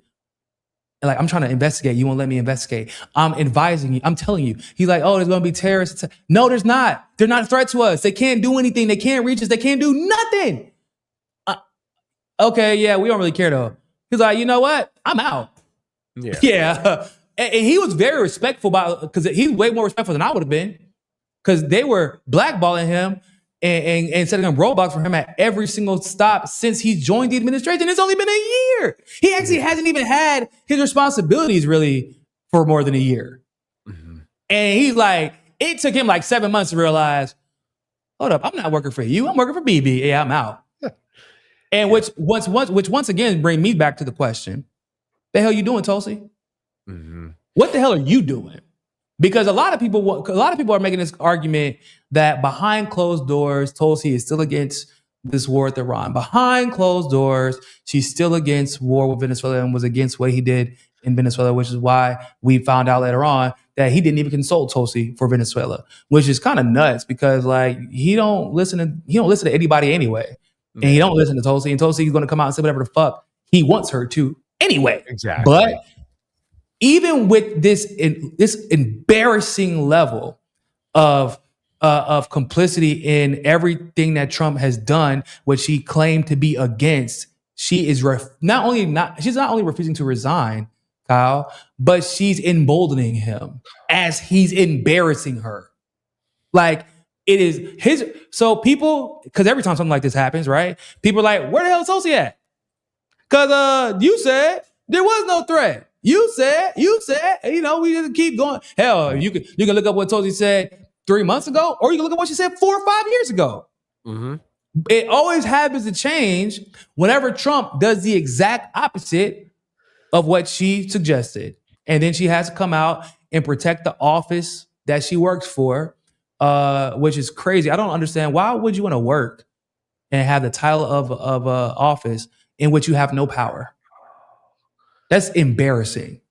And like, I'm trying to investigate. You won't let me investigate. I'm advising you. I'm telling you. He's like, oh, there's going to be terrorists. No, there's not. They're not a threat to us. They can't do anything. They can't reach us. They can't do nothing. Okay, yeah, we don't really care though. He's like, you know what? I'm out. Yeah. And he was very respectful about because he's way more respectful than I would have been because they were blackballing him. and setting up roadblocks for him at every single stop since he's joined the administration. It's only been a year. He actually hasn't even had his responsibilities really for more than a year. And he's like, it took him like 7 months to realize, hold up, I'm not working for you. I'm working for BB. Yeah, I'm out. And which once again bring me back to the question: the hell you doing, Tulsi? What the hell are you doing? Because a lot of people are making this argument that behind closed doors, Tulsi is still against this war with Iran. Behind closed doors, she's still against war with Venezuela and was against what he did in Venezuela, which is why we found out later on that he didn't even consult Tulsi for Venezuela, which is kind of nuts because like he don't listen to anybody anyway. And he don't listen to Tulsi, and Tulsi is going to come out and say whatever the fuck he wants her to anyway. Exactly. But even with this embarrassing level of complicity in everything that Trump has done, which he claimed to be against, she's not only refusing to resign, Kyle, but she's emboldening him as he's embarrassing her. Like it is his. So people, because every time something like this happens, right? People are like, where the hell is Tulsi at? Because you said there was no threat. You said, we just keep going. Hell, you can look up what Tulsi said 3 months ago, or you can look at what she said 4 or 5 years ago. It always happens to change whenever Trump does the exact opposite of what she suggested. And then she has to come out and protect the office that she works for, which is crazy. I don't understand. Why would you want to work and have the title of office in which you have no power? That's embarrassing.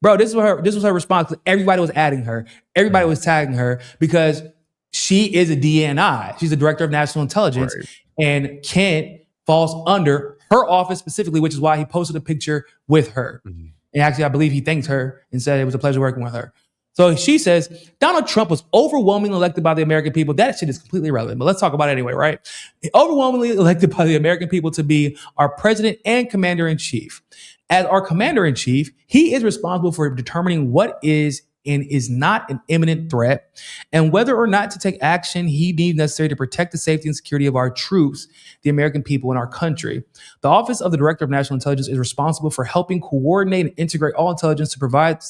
Bro, this was her response. Everybody was adding her. Everybody was tagging her because she is a DNI. She's the director of national intelligence. Right. And Kent falls under her office specifically, which is why he posted a picture with her. And actually, I believe he thanked her and said it was a pleasure working with her. So she says, Donald Trump was overwhelmingly elected by the American people. That shit is completely irrelevant, but let's talk about it anyway, right? Overwhelmingly elected by the American people to be our president and commander-in-chief. As our commander-in-chief, he is responsible for determining what is and is not an imminent threat and whether or not to take action he deems necessary to protect the safety and security of our troops, the American people, and our country. The Office of the Director of National Intelligence is responsible for helping coordinate and integrate all intelligence to provide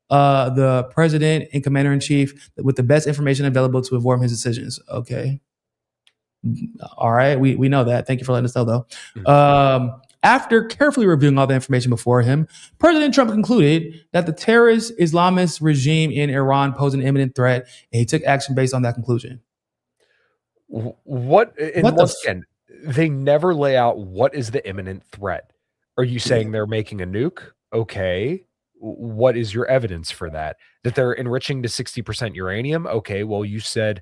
the president and commander-in-chief with the best information available to inform his decisions. Okay. All right. We know that. Thank you for letting us know, though. After carefully reviewing all the information before him, President Trump concluded that the terrorist Islamist regime in Iran posed an imminent threat, and he took action based on that conclusion. Once again, they never lay out what is the imminent threat. Are you saying they're making a nuke? Okay. What is your evidence for that? That they're enriching to 60% uranium? Okay, well, you said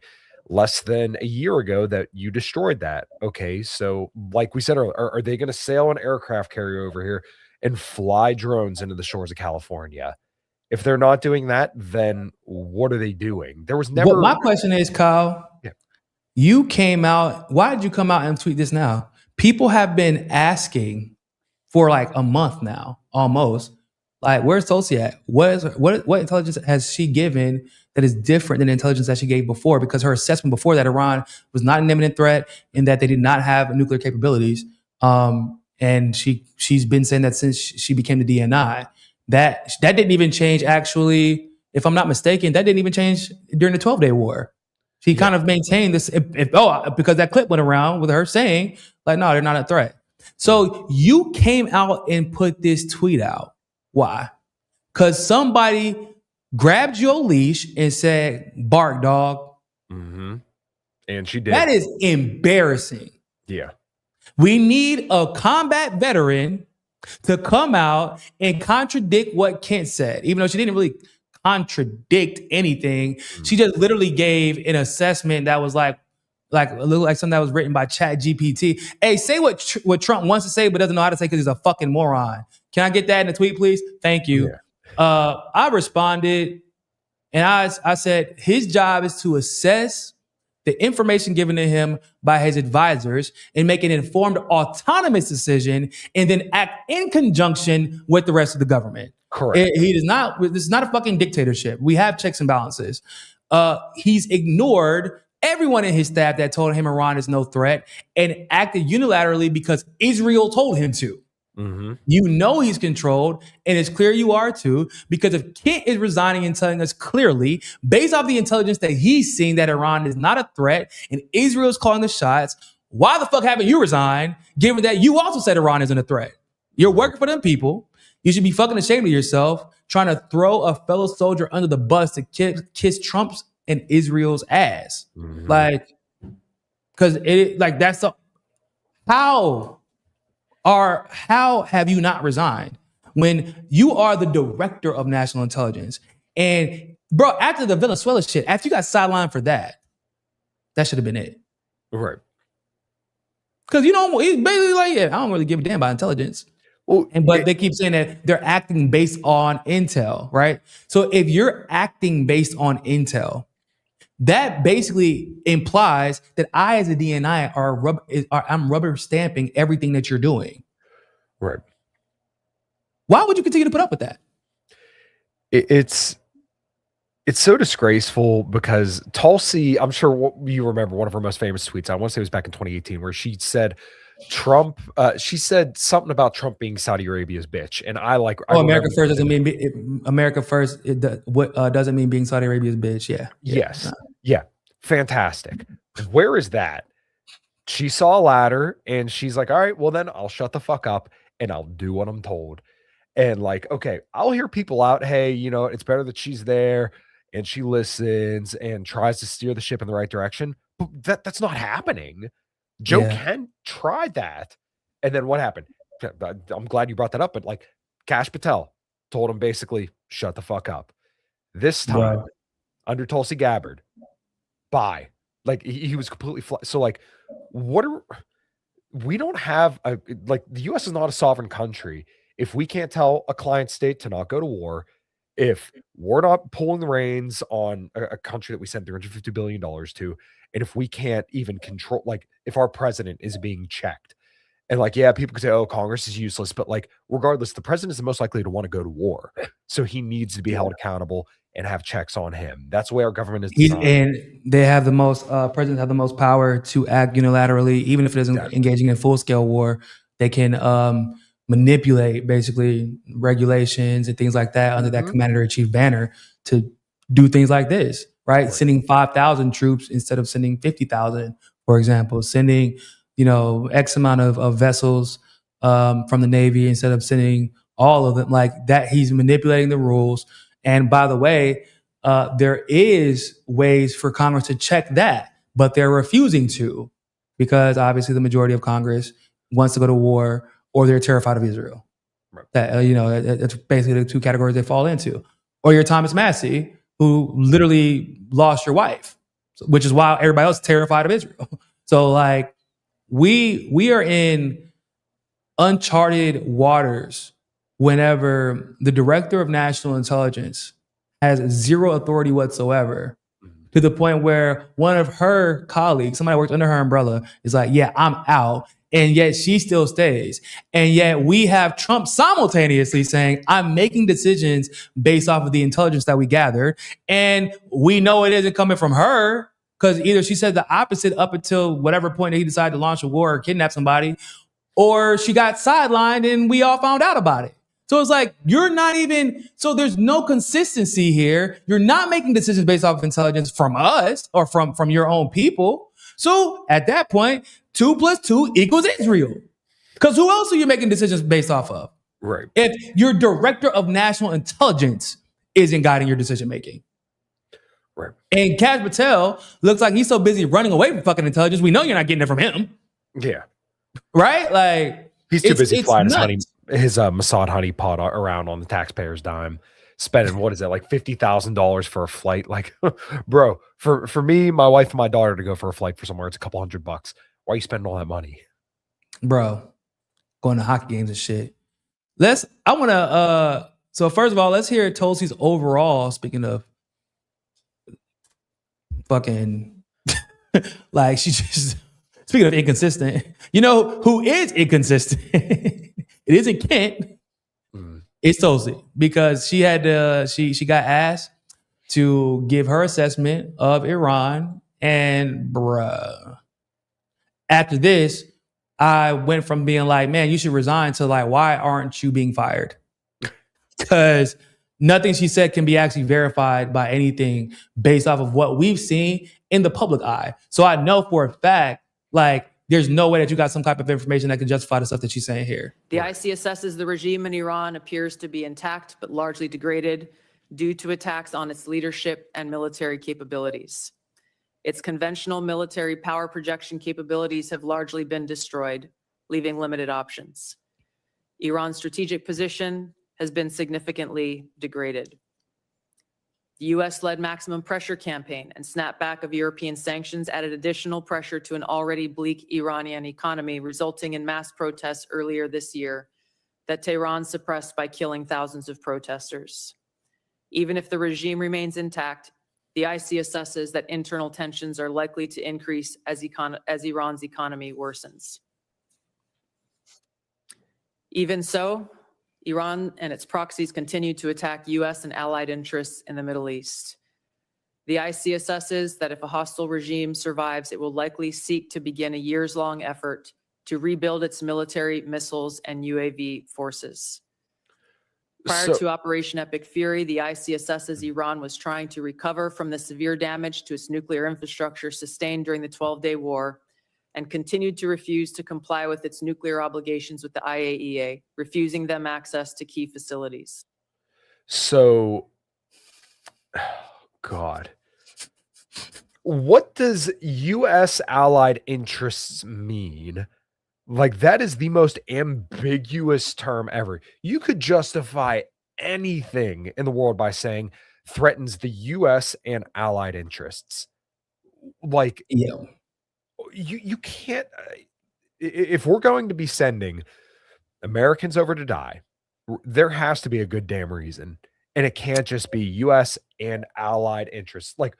less than a year ago that you destroyed that. Okay, so like we said earlier, are they going to sail an aircraft carrier over here and fly drones into the shores of California? If they're not doing that, then what are they doing? There was never... But my question is, Kyle, you came out... Why did you come out and tweet this now? People have been asking for like a month now, almost. Like, where's Tulsi at? What intelligence has she given that is different than the intelligence that she gave before? Because her assessment before that Iran was not an imminent threat and that they did not have nuclear capabilities. And she's been saying that since she became the DNI. That didn't even change, actually, if I'm not mistaken, that didn't even change during the 12-day war. She kind of maintained this, because that clip went around with her saying, like, no, they're not a threat. So you came out and put this tweet out. Why? Because somebody grabbed your leash and said, bark, dog. And she did. That is embarrassing. Yeah. We need a combat veteran to come out and contradict what Kent said, even though she didn't really contradict anything. She just literally gave an assessment that was like a little like something that was written by ChatGPT. Hey, say what Trump wants to say but doesn't know how to say because he's a fucking moron. Can I get that in a tweet, please? Thank you. Yeah. I responded and I said his job is to assess the information given to him by his advisors and make an informed, autonomous decision and then act in conjunction with the rest of the government. Correct. This is not a fucking dictatorship. We have checks and balances. He's ignored everyone in his staff that told him Iran is no threat and acted unilaterally because Israel told him to. Mm-hmm. You know he's controlled, and it's clear you are too, because if Kent is resigning and telling us clearly, based off the intelligence that he's seeing, that Iran is not a threat and Israel's calling the shots, why the fuck haven't you resigned, given that you also said Iran isn't a threat? You're working for them people. You should be fucking ashamed of yourself trying to throw a fellow soldier under the bus to kiss Trump's and Israel's ass. Mm-hmm. Like, because it like that's the how have you not resigned when you are the director of national intelligence? And bro, after the Venezuela shit, after you got sidelined for that should have been it. Right. Because you know, it's basically like, yeah, I don't really give a damn about intelligence. Well, But they keep saying that they're acting based on intel, right? So if you're acting based on intel, that basically implies that I, as a DNI, I'm rubber stamping everything that you're doing. Right. Why would you continue to put up with that? It's so disgraceful because Tulsi, I'm sure you remember one of her most famous tweets. I want to say it was back in 2018, where she said she said something about Trump being Saudi Arabia's bitch, and America first doesn't mean America first. What doesn't mean being Saudi Arabia's bitch? Yeah. Yes. No. Yeah. Fantastic. Where is that? She saw a ladder and she's like, all right, well then I'll shut the fuck up and I'll do what I'm told. And like, okay, I'll hear people out. Hey, you know, it's better that she's there and she listens and tries to steer the ship in the right direction. But that's not happening. Joe Kent tried that. And then what happened? I'm glad you brought that up, but like Kash Patel told him basically, shut the fuck up. This time under Tulsi Gabbard, bye. Like he was completely so like, we don't have the US is not a sovereign country. If we can't tell a client state to not go to war, if we're not pulling the reins on a country that we sent $350 billion to, and if we can't even control, like if our president is being checked, and like, yeah, people could say, oh, Congress is useless, but like, regardless, the president is the most likely to want to go to war. So he needs to be held accountable and have checks on him. That's the way our government is designed. And they have the most, presidents have the most power to act unilaterally, even if it isn't engaging in full-scale war. They can manipulate basically regulations and things like that under that commander-in-chief banner to do things like this, right? Sending 5,000 troops instead of sending 50,000, for example, sending, you know, X amount of vessels from the Navy instead of sending all of them. Like that, he's manipulating the rules. And by the way, there is ways for Congress to check that, but they're refusing to because obviously the majority of Congress wants to go to war or they're terrified of Israel. Right. That you know, that's basically the two categories they fall into. Or you're Thomas Massey, who literally lost your wife, which is why everybody else is terrified of Israel. So like we are in uncharted waters whenever the director of national intelligence has zero authority whatsoever, to the point where one of her colleagues, somebody who works under her umbrella, is like, yeah, I'm out. And yet she still stays. And yet we have Trump simultaneously saying, I'm making decisions based off of the intelligence that we gathered. And we know it isn't coming from her because either she said the opposite up until whatever point that he decided to launch a war or kidnap somebody, or she got sidelined and we all found out about it. So it's like, you're not even, so there's no consistency here. You're not making decisions based off of intelligence from us or from your own people. So at that point, 2 + 2 = Israel. Because who else are you making decisions based off of? Right. If your director of national intelligence isn't guiding your decision making. Right. And Kash Patel looks like he's so busy running away from fucking intelligence. We know you're not getting it from him. Yeah. Right? Like he's too busy flying his Mossad honey pot around on the taxpayer's dime, spending what is that, like $50,000 for a flight? Like, bro, for me, my wife and my daughter to go for a flight for somewhere, it's a couple $100. Why are you spending all that money? Bro, going to hockey games and shit. So first of all, let's hear Tulsi's overall, speaking of fucking, like she just, speaking of inconsistent, you know who is inconsistent? It isn't Kent. It's Tulsi, because she had she got asked to give her assessment of Iran And bruh, after this, I went from being like, man, you should resign to like, why aren't you being fired? Because nothing she said can be actually verified by anything based off of what we've seen in the public eye. So I know for a fact, like, there's no way that you got some type of information that can justify the stuff that she's saying here. The IC assesses the regime in Iran appears to be intact but largely degraded due to attacks on its leadership and military capabilities. Its conventional military power projection capabilities have largely been destroyed, leaving limited options. Iran's strategic position has been significantly degraded. The US-led maximum pressure campaign and snapback of European sanctions added additional pressure to an already bleak Iranian economy, resulting in mass protests earlier this year that Tehran suppressed by killing thousands of protesters. Even if the regime remains intact, the IC assesses that internal tensions are likely to increase as Iran's economy worsens. Even so, Iran and its proxies continue to attack US and allied interests in the Middle East. The IC assesses that if a hostile regime survives, it will likely seek to begin a years-long effort to rebuild its military, missiles, and UAV forces. Prior to Operation Epic Fury, the IC assesses Iran was trying to recover from the severe damage to its nuclear infrastructure sustained during the 12-day war and continued to refuse to comply with its nuclear obligations with the IAEA, refusing them access to key facilities. So, God, what does U.S. allied interests mean? Like, that is the most ambiguous term ever. You could justify anything in the world by saying threatens the U.S. and allied interests. Like, Yeah. you can't. If we're going to be sending Americans over to die, there has to be a good damn reason. And it can't just be U.S. and allied interests. Like,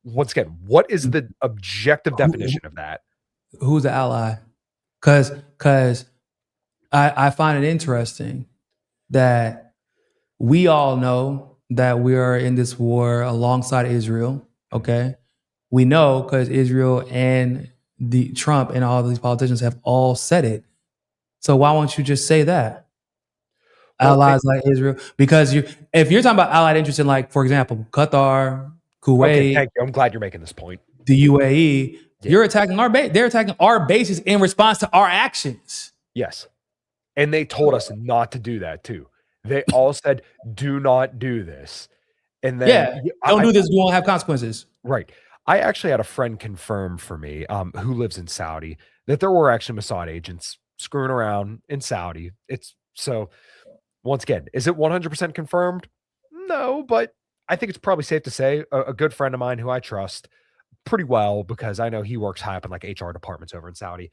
once again, what is the objective definition of that? Who's the ally? Because I find it interesting that we all know that we are in this war alongside Israel. Okay, we know because Israel and the Trump and all these politicians have all said it. So why won't you just say that? Allies like Israel, because if you're talking about allied interests in, like, for example, Qatar, Kuwait, Okay, thank you. I'm glad you're making this point. the UAE, you're attacking our base. They're attacking our bases in response to our actions. Yes. And they told us not to do that too. They all said, do not do this. And then Don't do this. You won't have consequences. Right. I actually had a friend confirm for me, who lives in Saudi, that there were actually Mossad agents screwing around in Saudi. So once again, is it 100% confirmed? No, but I think it's probably safe to say a good friend of mine who I trust pretty well, because I know he works high up in like HR departments over in Saudi.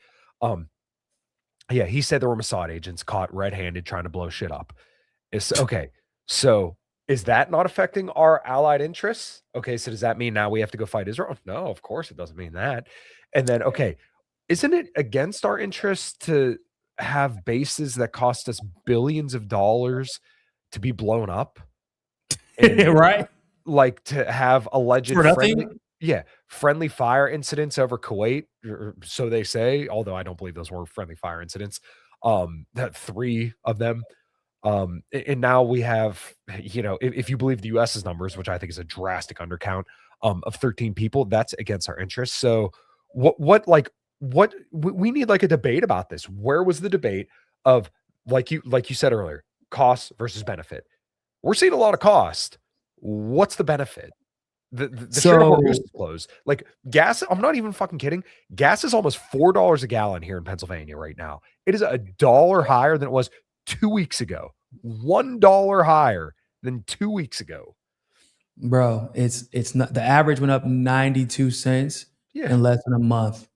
Yeah, he said there were Mossad agents caught red-handed trying to blow shit up. Okay, so is that not affecting our allied interests? Okay, so does that mean now we have to go fight Israel? No, of course it doesn't mean that. And then, okay, isn't it against our interests to have bases that cost us billions of dollars to be blown up? And, right? Like, to have alleged For nothing? friendly fire incidents over Kuwait, or so they say, although I don't believe those were friendly fire incidents. That 3 of them. And now we have, if you believe the US's numbers, which I think is a drastic undercount, of 13 people, that's against our interests. So what we need, like, a debate about this. Where was the debate of, like you said earlier, cost versus benefit? We're seeing a lot of cost. What's the benefit? The Strait of Hormuz is closed. Like, gas, I'm not even fucking kidding. Gas is almost $4 a gallon here in Pennsylvania right now. It is $1 higher than it was 2 weeks ago. $1 higher than 2 weeks ago. Bro, it's not, the average went up 92 cents in less than a month.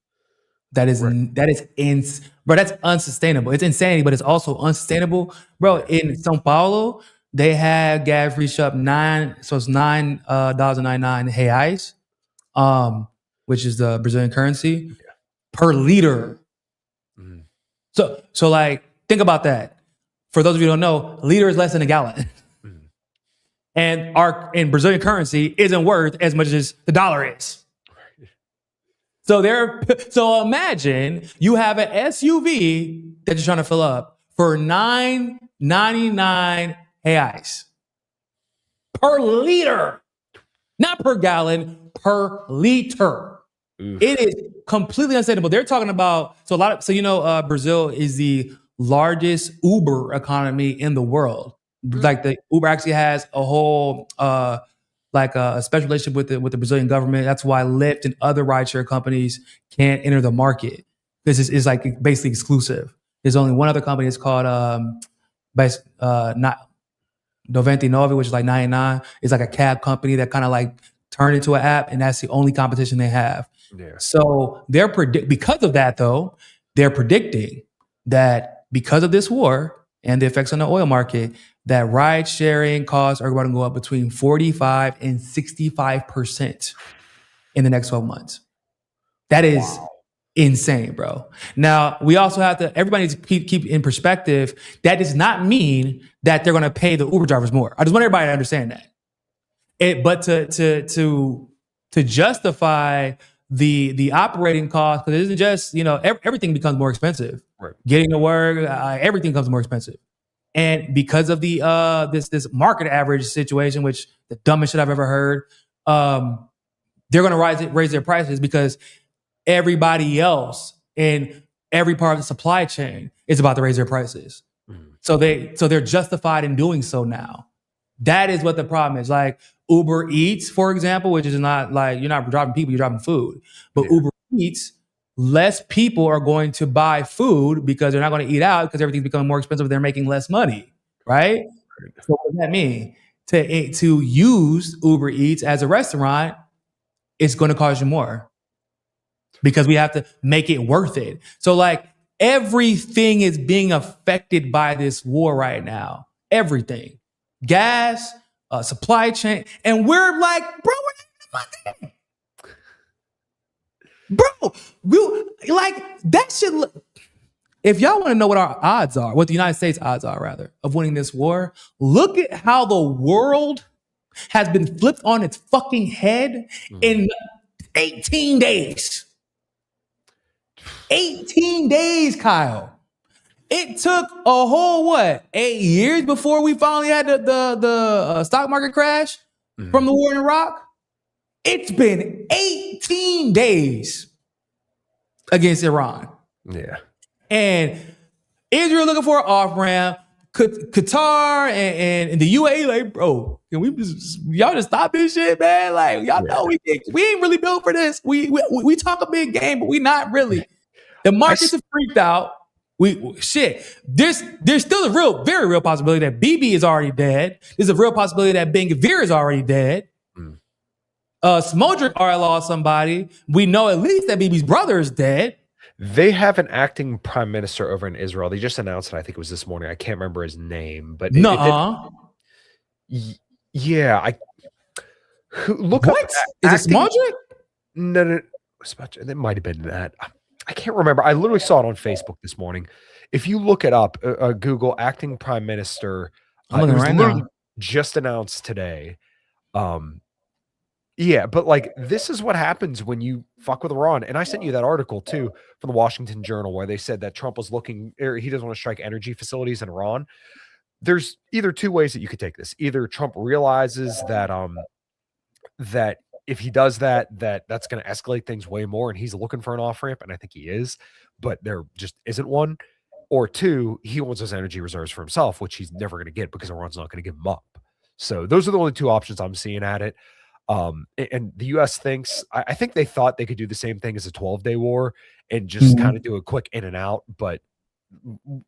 That is that's unsustainable. It's insanity, but it's also unsustainable. Bro, in Sao Paulo, they had gas reach up it's $9.99 reais, which is the Brazilian currency, per liter. Mm. So like, think about that. For those of you who don't know, a liter is less than a gallon. Mm. And in Brazilian currency isn't worth as much as the dollar is. So imagine you have an SUV that you're trying to fill up for $9.99 reais per liter, not per gallon, per liter. Oof. It is completely unsustainable. They're talking about Brazil is the largest Uber economy in the world. Like the Uber actually has a whole a special relationship with the Brazilian government. That's why Lyft and other rideshare companies can't enter the market. This is like basically exclusive. There's only one other company. It's called not 99, which is like 99. It's like a cab company that kind of like turned into an app, and that's the only competition they have. Yeah. So because of that, though, they're predicting that because of this war and the effects on the oil market, that ride sharing costs are going to go up between 45 and 65% in the next 12 months. That is insane, bro. Now, we also have to, everybody needs to keep in perspective, that does not mean that they're going to pay the Uber drivers more. I just want everybody to understand that. But to justify the operating cost, because it isn't just, everything becomes more expensive. Right. Getting to work, everything becomes more expensive. And because of the this market average situation, which the dumbest shit I've ever heard, they're going to raise their prices because everybody else in every part of the supply chain is about to raise their prices. Mm-hmm. So they're justified in doing so now. That is what the problem is. Like Uber Eats, for example, which is not like you're not driving people, you're driving food. But Uber Eats, less people are going to buy food because they're not going to eat out because everything's becoming more expensive. They're making less money, right? So what does that mean? To use Uber Eats as a restaurant, it's going to cost you more because we have to make it worth it. So like everything is being affected by this war right now. Everything. Gas, supply chain. And we're like, bro, we're not money. Bro, that shit. If y'all want to know what our odds are, what the United States odds are, rather, of winning this war, look at how the world has been flipped on its fucking head in 18 days. 18 days, Kyle. It took a whole, 8 years before we finally had the stock market crash from the war in Iraq? It's been 18 days against Iran. Yeah. And Israel looking for an off-ramp. Qatar and the UAE, like, bro, can y'all just stop this shit, man? Like, y'all know we ain't really built for this. We talk a big game, but we not really. The markets have freaked out. There's still a very real possibility that Bibi is already dead. There's a real possibility that Ben Gvir is already dead. Smodrick already lost somebody. We know at least that Bibi's brother is dead. They have an acting prime minister over in Israel. They just announced it. I think it was this morning. I can't remember his name, but look up. Is it Smodrick? No, it might have been that. I can't remember. I literally saw it on Facebook this morning. If you look it up, Google acting prime minister, I'm it was right literally now. just announced today. Yeah, but like this is what happens when you fuck with Iran. And I sent you that article too from the Washington Journal where they said that Trump was looking, or he doesn't want to strike energy facilities in Iran. There's either two ways that you could take this. Either Trump realizes that that if he does that, that's going to escalate things way more, and he's looking for an off ramp, and I think he is, but there just isn't one. Or two, he wants those energy reserves for himself, which he's never going to get because Iran's not going to give him up. So those are the only two options I'm seeing at it. And the U.S. thinks, I think they thought they could do the same thing as a 12-day war and just kind of do a quick in and out. But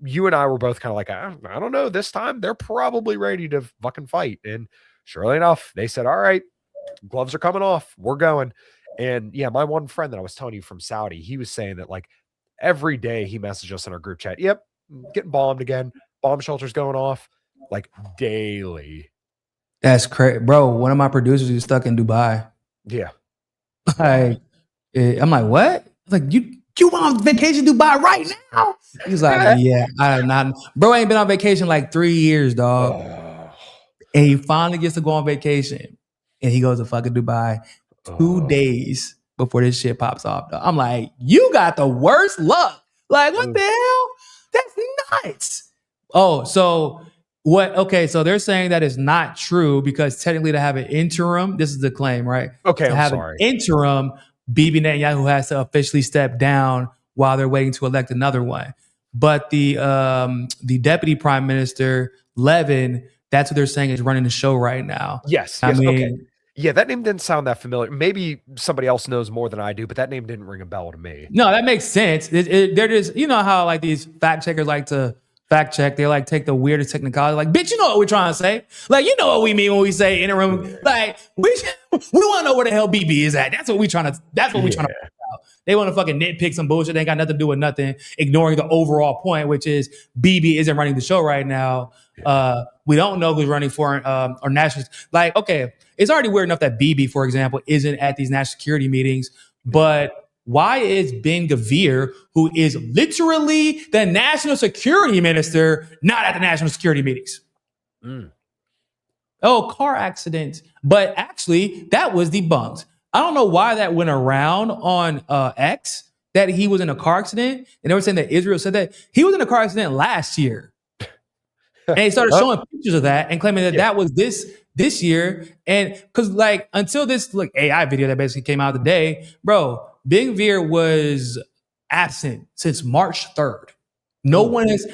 you and I were both kind of like, I don't know, this time they're probably ready to fucking fight. And surely enough, they said, all right, gloves are coming off. We're going. And yeah, my one friend that I was telling you from Saudi, he was saying that like every day he messaged us in our group chat. Yep, getting bombed again. Bomb shelters going off like daily. That's crazy, bro. One of my producers is stuck in Dubai. Yeah. Like, I'm like, what? Like, you on vacation in Dubai right now? He's like, yeah, I'm not. Bro ain't been on vacation like 3 years, dog. And he finally gets to go on vacation. And he goes to fucking Dubai 2 days before this shit pops off. Dog. I'm like, you got the worst luck. Like, what the hell? That's nuts. Oh, so what? Okay, so they're saying that it's not true because technically to have an interim, this is the claim, right? Okay, to I'm have sorry. an interim, Bibi Netanyahu has to officially step down while they're waiting to elect another one. But the deputy prime minister Levin, that's what they're saying is running the show right now. Yes. I mean, okay. Yeah, that name didn't sound that familiar. Maybe somebody else knows more than I do, but that name didn't ring a bell to me. no, that makes sense. They're just, you know how like these fact checkers like to fact check. They like take the weirdest technicality. Like, bitch, you know what we're trying to say. Like, you know what we mean when we say interim. Like, we want to know where the hell BB is at. That's what we're trying to. That's what we're trying to figure out. They want to fucking nitpick some bullshit. They ain't got nothing to do with nothing, ignoring the overall point, which is BB isn't running the show right now. We don't know who's running for or national. Like, okay, it's already weird enough that BB, for example, isn't at these national security meetings. But why is Ben Gvir, who is literally the national security minister, not at the national security meetings? Oh, car accident. But actually, that was debunked. I don't know why that went around on X, that he was in a car accident. And they were saying that Israel said that he was in a car accident last year. And they started showing pictures of that and claiming that that was this year. And because like until this like AI video that basically came out today, bro, Ben Gvir was absent since March 3rd. No one is,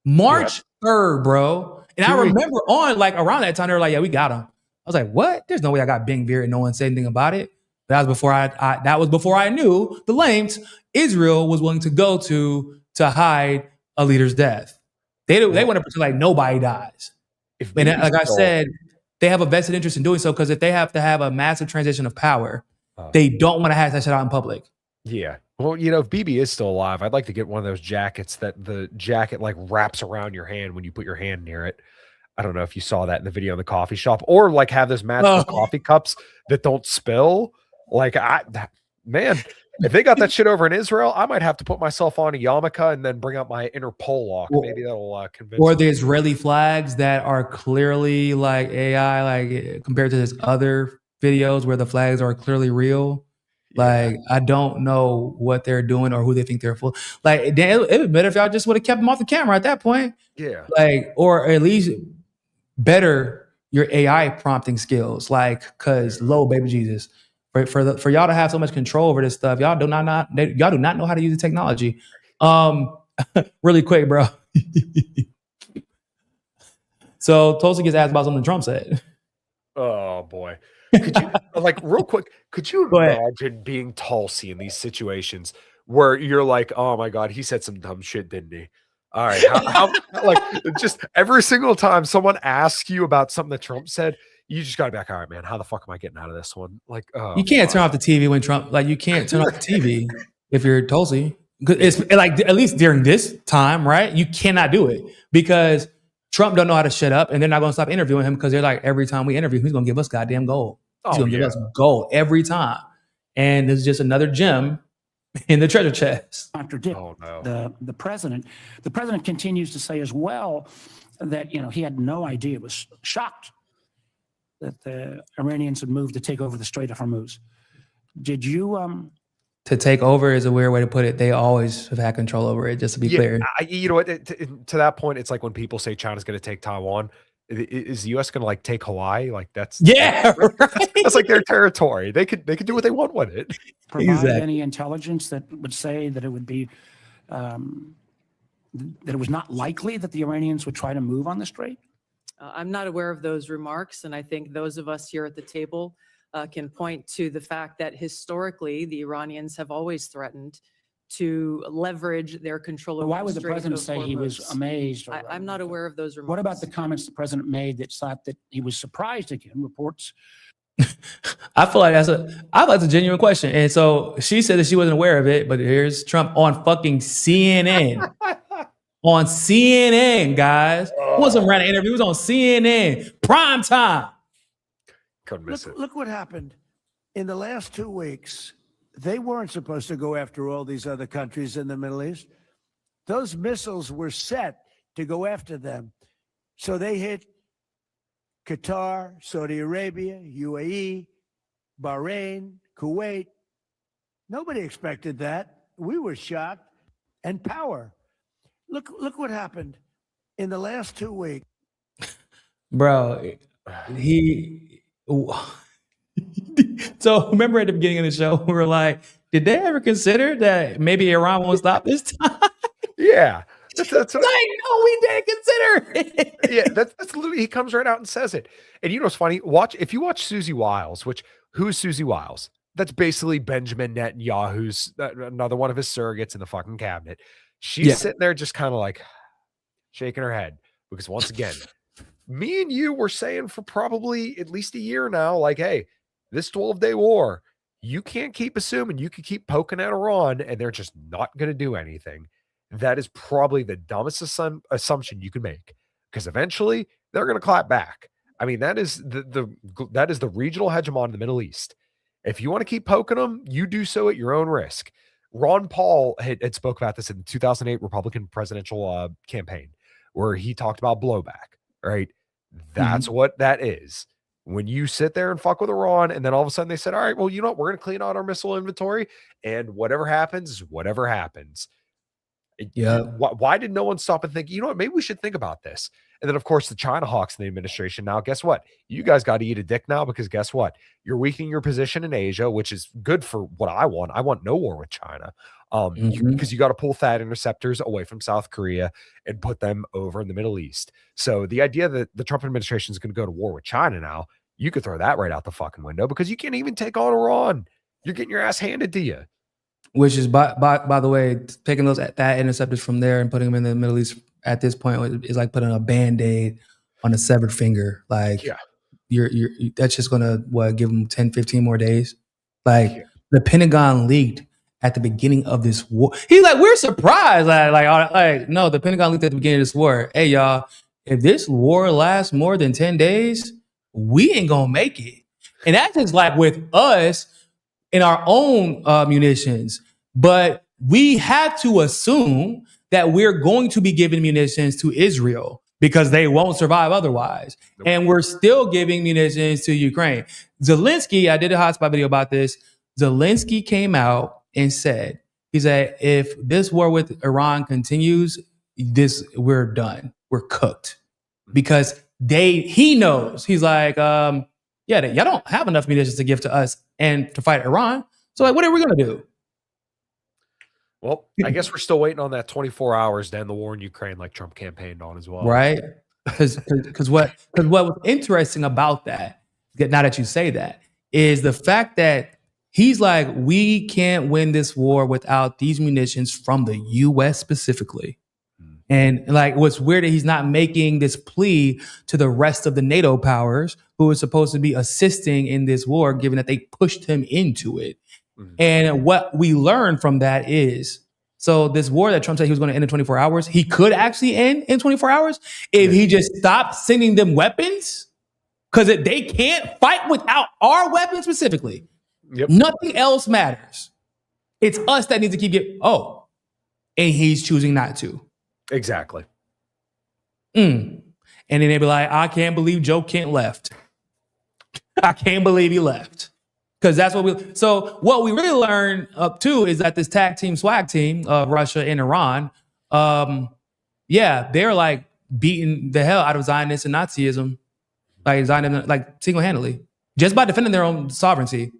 March 3rd, bro. And I remember on like around that time, they were like, yeah, we got him. I was like, what? There's no way I got Ben Gvir and no one said anything about it. That was before I knew the lengths Israel was willing to go to hide a leader's death. They want to pretend like nobody dies. And like I said, they have a vested interest in doing so because if they have to have a massive transition of power, they don't want to hash that shit out in public. Yeah. Well, you know, if BB is still alive, I'd like to get one of those jackets that the jacket like wraps around your hand when you put your hand near it. I don't know if you saw that in the video in the coffee shop, or like have those magical coffee cups that don't spill. Like man, if they got that shit over in Israel, I might have to put myself on a yarmulke and then bring out my inner Pollock. Maybe that'll convince. Or the Israeli flags that are clearly like AI, like compared to this other videos where the flags are clearly real. Like, I don't know what they're doing or who they think they're for. Like, it would be better if y'all just would have kept them off the camera at that point. Yeah. Like, or at least better your AI prompting skills. Like, cause baby Jesus, for y'all to have so much control over this stuff, y'all do not know how to use the technology. Really quick, bro. So Tulsi gets asked about something Trump said. Oh boy. Could you like real quick, could you imagine being Tulsi in these situations where you're like, oh my God, he said some dumb shit, didn't he? All right. How like just every single time someone asks you about something that Trump said, you just gotta be like, all right, man, how the fuck am I getting out of this one? Like, you can't turn off the TV when Trump, like you can't turn off the TV if you're Tulsi. It's like, at least during this time, right? You cannot do it because Trump don't know how to shut up, and they're not going to stop interviewing him because they're like, every time we interview him, he's going to give us goddamn gold. He's going to give us gold every time. And this is just another gem in the treasure chest. Contradict the president. The president continues to say as well that, you know, he had no idea, was shocked that the Iranians had moved to take over the Strait of Hormuz. Did you... To take over is a weird way to put it. They always have had control over it, just to be clear. You know what? To that point, it's like when people say China's going to take Taiwan. Is the U.S. going to like take Hawaii? Like that's that's like their territory. They could do what they want with it. Provide any intelligence that would say that it would be that it was not likely that the Iranians would try to move on the strait? I'm not aware of those remarks, and I think those of us here at the table can point to the fact that historically the Iranians have always threatened to leverage their control over why would the president say he was amazed? I'm not aware of those remarks. What about the comments the president made that thought that he was surprised again? Reports. I feel like that's a genuine question. And so she said that she wasn't aware of it, but here's Trump on fucking CNN. On CNN, guys. It wasn't a random interview. It was on CNN. Prime time. Look what happened in the last 2 weeks. They weren't supposed to go after all these other countries in the Middle East. Those missiles were set to go after them. So they hit Qatar, Saudi Arabia, UAE, Bahrain, Kuwait. Nobody expected that. We were shocked. And power. Look what happened in the last 2 weeks. Bro, he. So remember at the beginning of the show, we were like, did they ever consider that maybe Iran won't stop this time? Yeah. That's like, no, we didn't consider it. Yeah, that's literally, he comes right out and says it. And you know what's funny? If you watch Susie Wiles, who's Susie Wiles? That's basically Benjamin Netanyahu's another one of his surrogates in the fucking cabinet. She's sitting there just kind of like shaking her head because once again, me and you were saying for probably at least a year now, like, hey, this 12-day war, you can't keep assuming you can keep poking at Iran and they're just not going to do anything. That is probably the dumbest assumption you can make because eventually they're going to clap back. I mean, that is the regional hegemon in the Middle East. If you want to keep poking them, you do so at your own risk. Ron Paul had spoke about this in the 2008 Republican presidential campaign, where he talked about blowback, right? That's what that is. When you sit there and fuck with Iran, and then all of a sudden they said, all right, well, you know what? We're going to clean out our missile inventory, and whatever happens is whatever happens. Yeah. Why did no one stop and think, you know what, maybe we should think about this? And then, of course, the China hawks in the administration. Now, guess what? You guys got to eat a dick now because guess what? You're weakening your position in Asia, which is good for what I want. I want no war with China because you got to pull THAAD interceptors away from South Korea and put them over in the Middle East. So the idea that the Trump administration is going to go to war with China now, you could throw that right out the fucking window because you can't even take on Iran. You're getting your ass handed to you. Which is, by the way, taking those THAAD interceptors from there and putting them in the Middle East at this point is like putting a Band-Aid on a severed finger. Like, you're that's just going to, give them 10, 15 more days? Like, the Pentagon leaked at the beginning of this war. He's like, we're surprised. Like, no, the Pentagon leaked at the beginning of this war. Hey, y'all, if this war lasts more than 10 days, we ain't going to make it. And that's just like with us, in our own munitions, but we have to assume that we're going to be giving munitions to Israel because they won't survive otherwise. Nope. And we're still giving munitions to Ukraine. Zelensky, I did a hotspot video about this. Zelensky came out and said, he said, if this war with Iran continues, we're done. We're cooked. Because he knows. He's like, y'all don't have enough munitions to give to us and to fight Iran. So like, what are we going to do? Well, I guess we're still waiting on that 24 hours to end the war in Ukraine, like Trump campaigned on as well. Right. Because what was interesting about that, now that you say that, is the fact that he's like, we can't win this war without these munitions from the U.S. specifically. And like, what's weird that he's not making this plea to the rest of the NATO powers who are supposed to be assisting in this war, given that they pushed him into it. And what we learned from that is, so this war that Trump said he was going to end in 24 hours, he could actually end in 24 hours if he just stopped sending them weapons, because they can't fight without our weapons specifically. Yep. Nothing else matters. It's us that needs to keep getting, and he's choosing not to. Exactly. And then they'd be like, I can't believe Joe Kent left. I can't believe he left. Because that's what we really learned up to is that this tag team swag team of Russia and Iran, they're like beating the hell out of Zionists and Nazism, like single-handedly, just by defending their own sovereignty.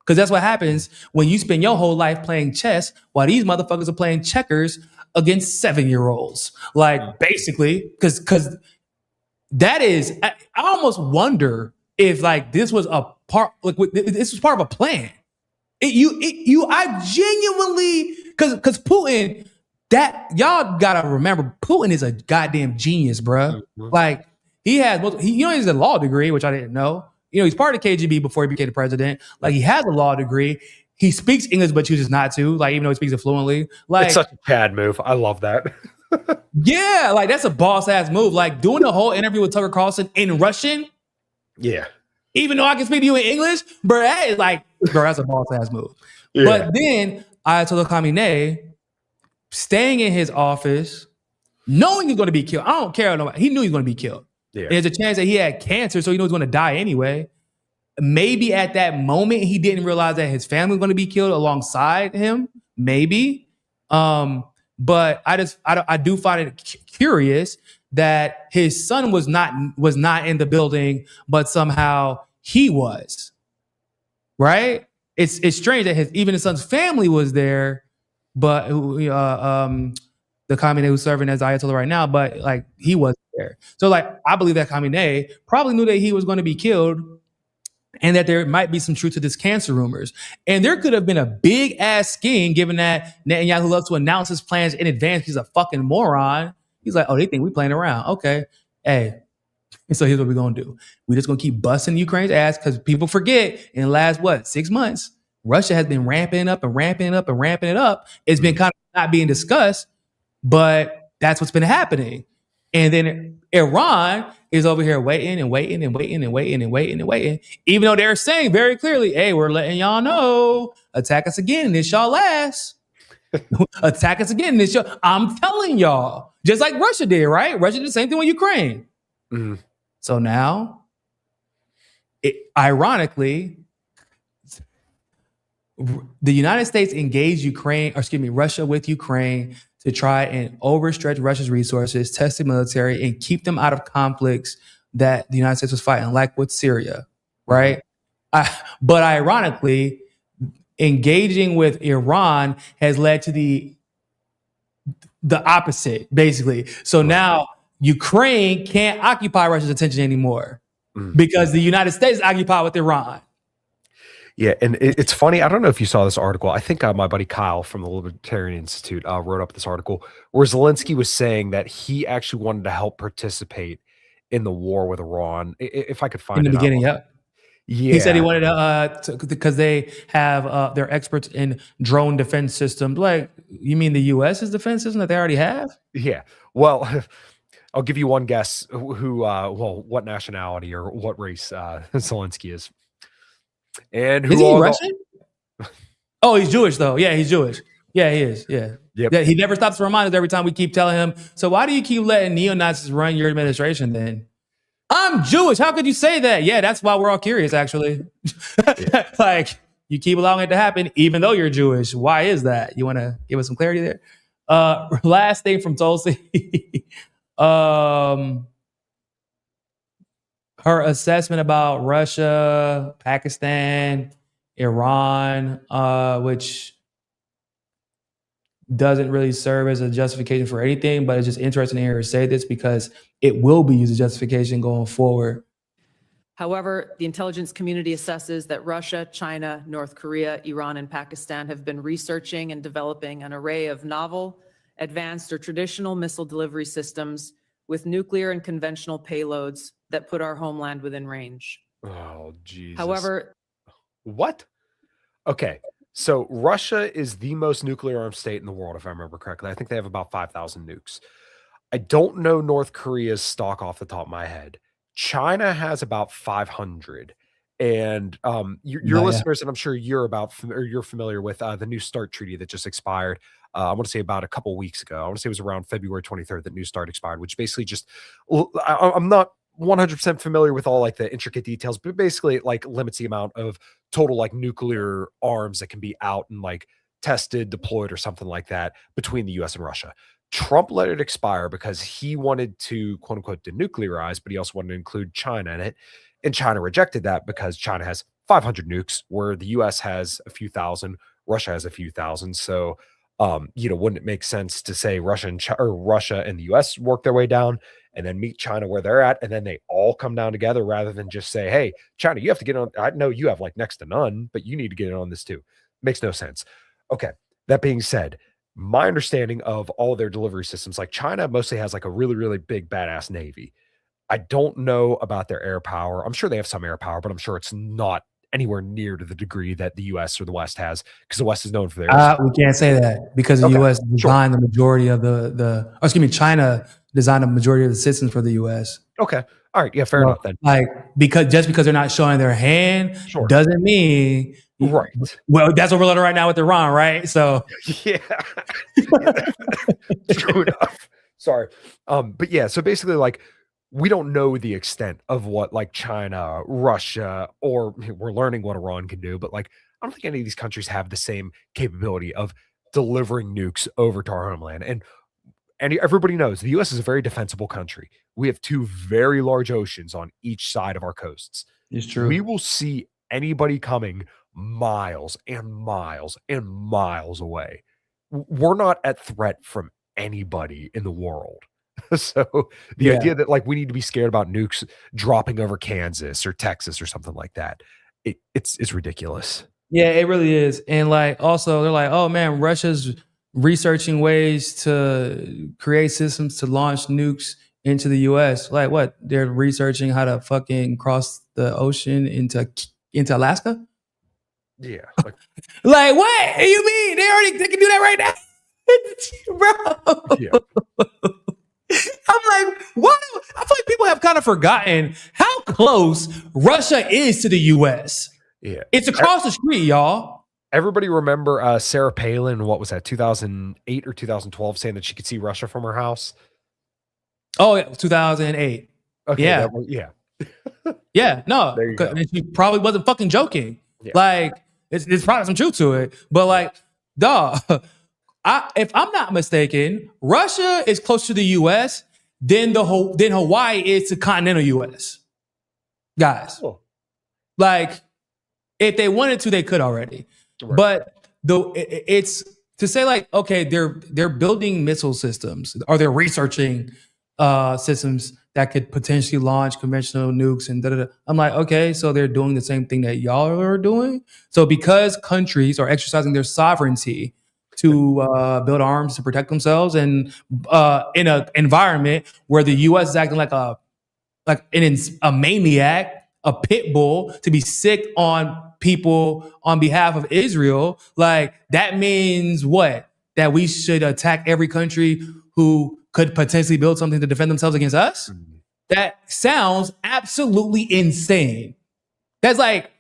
Because that's what happens when you spend your whole life playing chess while these motherfuckers are playing checkers against 7-year-olds. Like, basically, because that is, I almost wonder if like this was a part, like this was part of a plan. I genuinely, because Putin, that y'all gotta remember, Putin is a goddamn genius, bruh. Like he has, he has a law degree, which I didn't know. He's part of the KGB before he became the president. Like he has a law degree. He speaks English, but chooses not to. Like even though he speaks it fluently. Like it's such a Chad move. I love that. Yeah, like that's a boss ass move. Like doing the whole interview with Tucker Carlson in Russian. Yeah. Even though I can speak to you in English, bro, that's a boss ass move. Yeah. But then Ayatollah Khamenei staying in his office, knowing he's going to be killed. I don't care. He knew he was going to be killed. Yeah. There's a chance that he had cancer, so he knew he was going to die anyway. maybe at that moment he didn't realize that his family was going to be killed alongside him. Maybe. But I do find it curious that his son was not in the building, but somehow he was. Right? It's strange that even his son's family was there, but the Khamenei who's serving as Ayatollah right now, but like he wasn't there. So like I believe that Khamenei probably knew that he was going to be killed, and that there might be some truth to this cancer rumors. And there could have been a big ass scheme, given that Netanyahu loves to announce his plans in advance. He's a fucking moron. He's like, oh, they think we playing around. Okay. Hey. And so here's what we're going to do. We're just going to keep busting Ukraine's ass, because people forget in the last, 6 months, Russia has been ramping up and ramping up and ramping it up. It's been kind of not being discussed, but that's what's been happening. And then Iran is over here waiting and waiting and waiting and waiting and waiting and waiting, even though they're saying very clearly, hey, we're letting y'all know, attack us again, this y'all last. Attack us again, this y'all. I'm telling y'all, just like Russia did, right? Russia did the same thing with Ukraine. Mm-hmm. So now, ironically, the United States engaged Russia with Ukraine to try and overstretch Russia's resources, test the military, and keep them out of conflicts that the United States was fighting, like with Syria, right? But ironically, engaging with Iran has led to the opposite, basically. So now Ukraine can't occupy Russia's attention anymore because the United States is occupied with Iran. Yeah, and it's funny. I don't know if you saw this article. I think my buddy Kyle from the Libertarian Institute wrote up this article where Zelensky was saying that he actually wanted to help participate in the war with Iran. If I could find it in the beginning, yeah. Yeah, he said he wanted to because they have they're experts in drone defense systems. Like, you mean the U.S.'s defense system that they already have? Yeah. Well, I'll give you one guess what nationality or what race Zelensky is. And who is he Russian? Oh, he's Jewish though. Yeah, he's Jewish. Yeah, he is. Yeah. Yep. Yeah. He never stops to remind us every time we keep telling him. So why do you keep letting neo-Nazis run your administration then? I'm Jewish. How could you say that? Yeah, that's why we're all curious, actually. Yeah. Like, you keep allowing it to happen, even though you're Jewish. Why is that? You want to give us some clarity there? Last thing from Tulsi. Her assessment about Russia, Pakistan, Iran, which doesn't really serve as a justification for anything, but it's just interesting to hear her say this because it will be used as justification going forward. However, the intelligence community assesses that Russia, China, North Korea, Iran, and Pakistan have been researching and developing an array of novel, advanced, or traditional missile delivery systems with nuclear and conventional payloads that put our homeland within range. Oh, Jesus. However, what? Okay. So Russia is the most nuclear armed state in the world, if I remember correctly. I think they have about 5,000 nukes. I don't know North Korea's stock off the top of my head. China has about 500. And your listeners, and I'm sure you're familiar with the New START treaty that just expired. I want to say about a couple weeks ago. I want to say it was around February 23rd that New START expired, which basically just, I'm not 100% familiar with all like the intricate details, but basically it like limits the amount of total like nuclear arms that can be out and like tested, deployed, or something like that between the US and Russia. Trump let it expire because he wanted to quote unquote denuclearize, but he also wanted to include China in it. And China rejected that because China has 500 nukes, where the US has a few thousand, Russia has a few thousand. So, wouldn't it make sense to say Russia and the US work their way down and then meet China where they're at, and then they all come down together rather than just say, hey, China, you have to get on. I know you have like next to none, but you need to get in on this too. Makes no sense. Okay. That being said, my understanding of all of their delivery systems, like China mostly has like a really, really big badass Navy. I don't know about their air power. I'm sure they have some air power, but I'm sure it's not anywhere near to the degree that the US or the West has, because the West is known for their we can't say that because the US designed the majority of China designed a majority of the systems for the US. Okay. All right. Yeah, fair enough then. Like, because they're not showing their hand doesn't mean right. Well, that's what we're learning right now with Iran, right? So yeah. True enough. Sorry. But yeah, so basically like we don't know the extent of what like China, Russia, or we're learning what Iran can do, but like I don't think any of these countries have the same capability of delivering nukes over to our homeland. And everybody knows the US is a very defensible country. We have two very large oceans on each side of our coasts. It's true. We will see anybody coming miles and miles and miles away. We're not at threat from anybody in the world. So the idea that like we need to be scared about nukes dropping over Kansas or Texas or something like that, it's ridiculous. Yeah, it really is. And like also they're like, oh man, Russia's researching ways to create systems to launch nukes into the US. Like what? They're researching how to fucking cross the ocean into Alaska? Yeah. Like, like what? You mean they can do that right now? Bro. Yeah. I'm like, what? I feel like people have kind of forgotten how close Russia is to the US. Yeah. It's across the street, y'all. Everybody remember Sarah Palin, what was that, 2008 or 2012, saying that she could see Russia from her house? Oh, yeah, 2008. Okay. Yeah. Yeah, no. She probably wasn't fucking joking. Yeah. Like, it's probably some truth to it. But like, dog, if I'm not mistaken, Russia is closer to the US than Hawaii is to continental US. Guys. Cool. Like, if they wanted to, they could already. Right. But it's to say like, okay, they're building missile systems or they're researching systems that could potentially launch conventional nukes and da-da-da. I'm like, okay, so they're doing the same thing that y'all are doing. So because countries are exercising their sovereignty to build arms to protect themselves, and in an environment where the U.S. is acting like a maniac, a pit bull, to be sick on people on behalf of Israel, like that means what? That we should attack every country who could potentially build something to defend themselves against us? That sounds absolutely insane. That's like,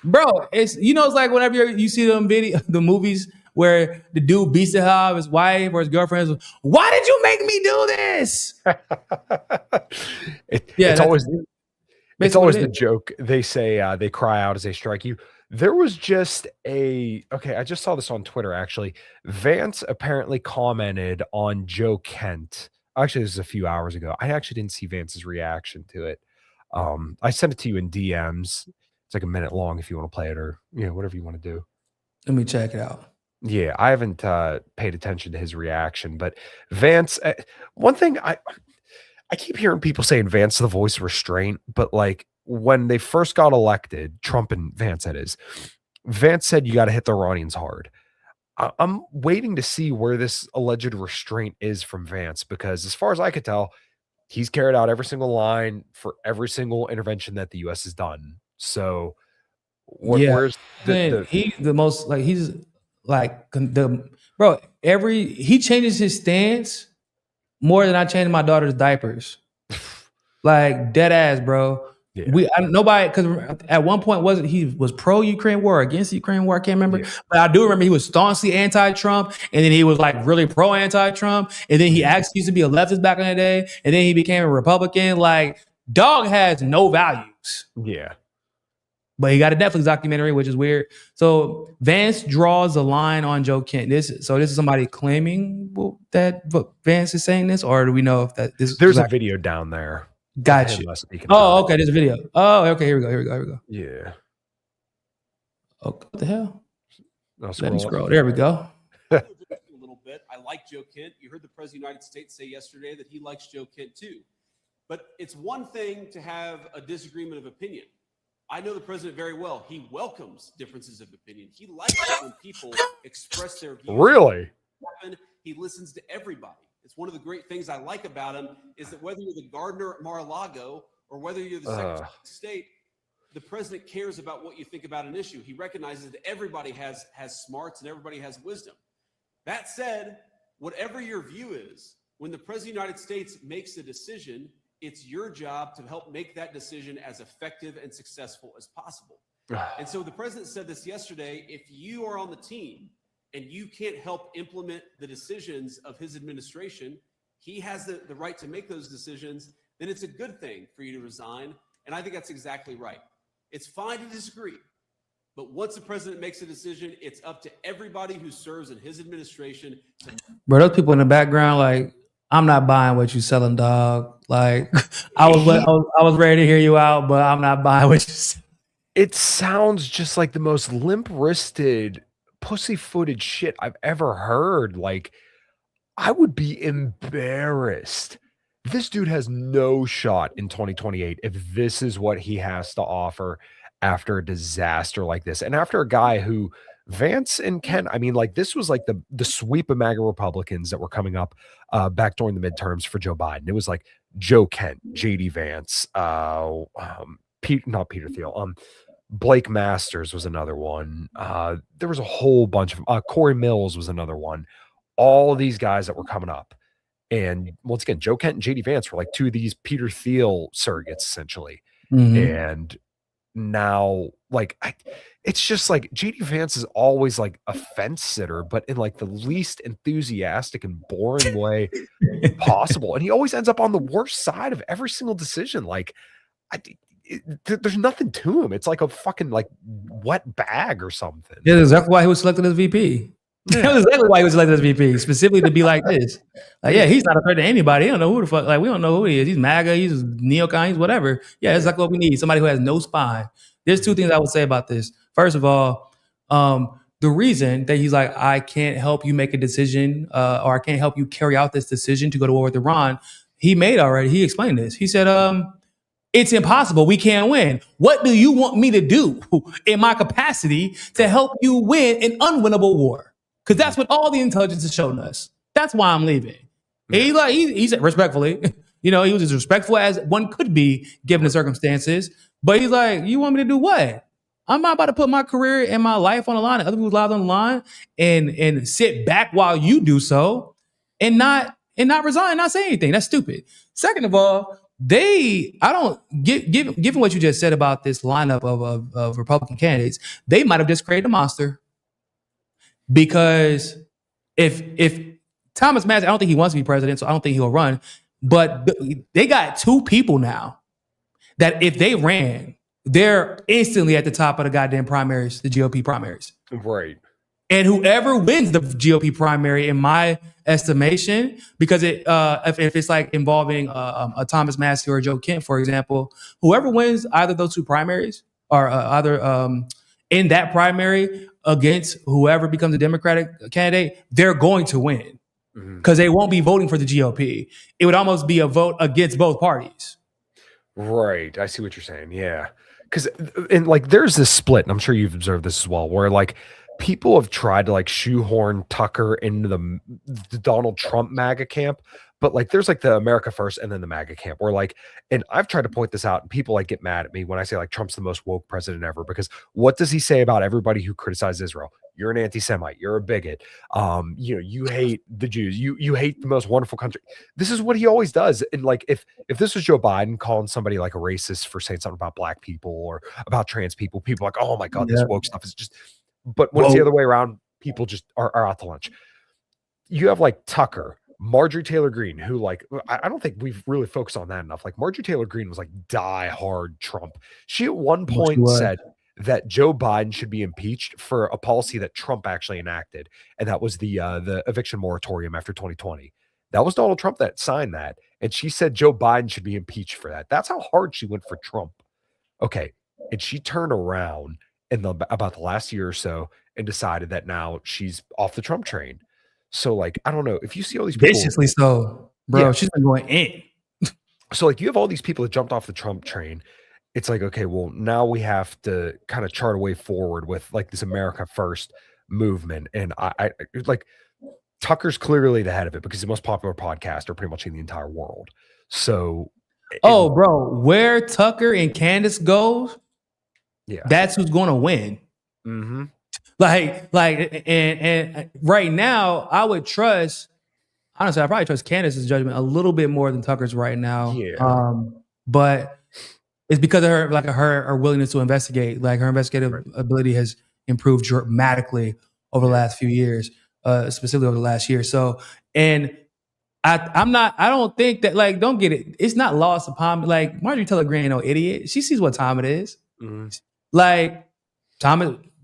bro, it's like whenever you see the movies where the dude beats the hell out of his wife or his girlfriend. Why did you make me do this? It's always the joke. They say they cry out as they strike you. There was just I just saw this on Twitter, actually. Vance apparently commented on Joe Kent. Actually, this is a few hours ago. I actually didn't see Vance's reaction to it. I sent it to you in DMs. It's like a minute long if you want to play it, or whatever you want to do. Let me check it out. Yeah, I haven't paid attention to his reaction, but Vance, one thing I keep hearing people saying Vance the voice of restraint, but like when they first got elected, Trump and Vance, that is, Vance said you got to hit the Iranians hard. I'm waiting to see where this alleged restraint is from Vance, because as far as I could tell, he's carried out every single line for every single intervention that the U.S. has done. So where's he's the most like he's like the bro. He changes his stance more than I changed my daughter's diapers. Like dead ass, bro. Yeah. Nobody, because at one point he was pro Ukraine war, against the Ukraine war. I can't remember, but I do remember he was staunchly anti-Trump, and then he was like really pro anti-Trump, and then he actually used to be a leftist back in the day, and then he became a Republican. Like dog has no values. Yeah. But he got a Netflix documentary, which is weird. So Vance draws a line on Joe Kent. This is somebody claiming that Vance is saying this, or do we know if that this? There's a video down there. Got you. Oh, okay. There's a video. Oh, okay. Here we go. Yeah. Oh, what the hell? Let me scroll. There we go. A little bit. I like Joe Kent. You heard the President of the United States say yesterday that he likes Joe Kent too. But it's one thing to have a disagreement of opinion. I know the president very well. He welcomes differences of opinion. He likes it when people express their views. Really? He listens to everybody. It's one of the great things I like about him is that whether you're the gardener at Mar-a-Lago or whether you're the Secretary of State, the president cares about what you think about an issue. He recognizes that everybody has smarts and everybody has wisdom. That said, whatever your view is, when the president of the United States makes a decision, it's your job to help make that decision as effective and successful as possible. And so the president said this yesterday: if you are on the team and you can't help implement the decisions of his administration, he has the right to make those decisions. then it's a good thing for you to resign. And I think that's exactly right. It's fine to disagree. But once the president makes a decision, it's up to everybody who serves in his administration to. Bro, those people in the background, like, I'm not buying what you selling, dog. Like, I was ready to hear you out, but I'm not buying what you selling. It sounds just like the most limp-wristed, pussy-footed shit I've ever heard. Like, I would be embarrassed. This dude has no shot in 2028 if this is what he has to offer after a disaster like this. And after a guy who, Vance and Kent, I mean, like, this was like the sweep of MAGA Republicans that were coming up back during the midterms for Joe Biden. It was like Joe Kent, JD Vance, not Peter Thiel, Blake Masters was another one. There was a whole bunch of Corey Mills was another one. All of these guys that were coming up. And once again, Joe Kent and JD Vance were like two of these Peter Thiel surrogates, essentially. And now, like, it's just like JD Vance is always like a fence sitter, but in like the least enthusiastic and boring way possible. And he always ends up on the worst side of every single decision. Like, there's nothing to him. It's like a fucking like wet bag or something. Yeah, that's exactly why he was selected as VP. Yeah. That's exactly why he was selected as VP, specifically to be like this. Like, yeah, he's not a threat to anybody. He don't know who the fuck. Like, we don't know who he is. He's MAGA. He's Neocons. He's whatever. Yeah, that's exactly what we need. Somebody who has no spine. There's two things I would say about this. First of all, the reason that he's like, I can't help you make a decision, or I can't help you carry out this decision to go to war with Iran. He made already. He explained this. He said, it's impossible. We can't win. What do you want me to do in my capacity to help you win an unwinnable war? Because that's what all the intelligence is showing us. That's why I'm leaving. He said respectfully, he was as respectful as one could be given the circumstances. But he's like, you want me to do what? I'm not about to put my career and my life on the line and other people's lives on the line and sit back while you do so and not resign, not say anything. That's stupid. Second of all, given what you just said about this lineup of Republican candidates, they might have just created a monster. Because if Thomas Massey, I don't think he wants to be president, so I don't think he'll run. But they got two people now that if they ran, they're instantly at the top of the goddamn primaries, the GOP primaries. Right. And whoever wins the GOP primary, in my estimation, because if it's like involving a Thomas Massey or a Joe Kent, for example, whoever wins either of those two primaries or either in that primary against whoever becomes a Democratic candidate, they're going to win because they won't be voting for the GOP. It would almost be a vote against both parties. Right. I see what you're saying. Yeah. Because like there's this split, and I'm sure you've observed this as well, where like people have tried to like shoehorn Tucker into the Donald Trump MAGA camp, but like there's like the America First and then the MAGA camp where like, and I've tried to point this out and people like get mad at me when I say like Trump's the most woke president ever, because what does he say about everybody who criticizes Israel? You're an anti-Semite, you're a bigot. You hate the Jews, you hate the most wonderful country. This is what he always does. And like, if this was Joe Biden calling somebody like a racist for saying something about black people or about trans people, people are like, oh my God, this woke stuff is just, but when it's the other way around, people just are out to lunch. You have like Tucker, Marjorie Taylor Greene, who like, I don't think we've really focused on that enough. Like Marjorie Taylor Greene was like die hard Trump. She at one point said that Joe Biden should be impeached for a policy that Trump actually enacted. And that was the eviction moratorium after 2020. That was Donald Trump that signed that. And she said Joe Biden should be impeached for that. That's how hard she went for Trump. Okay. And she turned around in about the last year or so and decided that now she's off the Trump train. So like, I don't know if you see all these people. Viciously so, bro. Yeah. She's been going in. So like you have all these people that jumped off the Trump train. It's like, okay, well, now we have to kind of chart a way forward with like this America First movement. And I like Tucker's clearly the head of it because he's the most popular podcaster pretty much in the entire world. So bro, where Tucker and Candace goes, that's who's going to win. Mm-hmm. And right now, I would trust. Honestly, I probably trust Candace's judgment a little bit more than Tucker's right now. Yeah. But it's because of her willingness to investigate. Like her investigative ability has improved dramatically over the last few years, specifically over the last year. So, and I don't think that, like, don't get it. It's not lost upon me. Like, Marjorie Taylor Greene ain't no idiot. She sees what time it is. Mm-hmm. Like,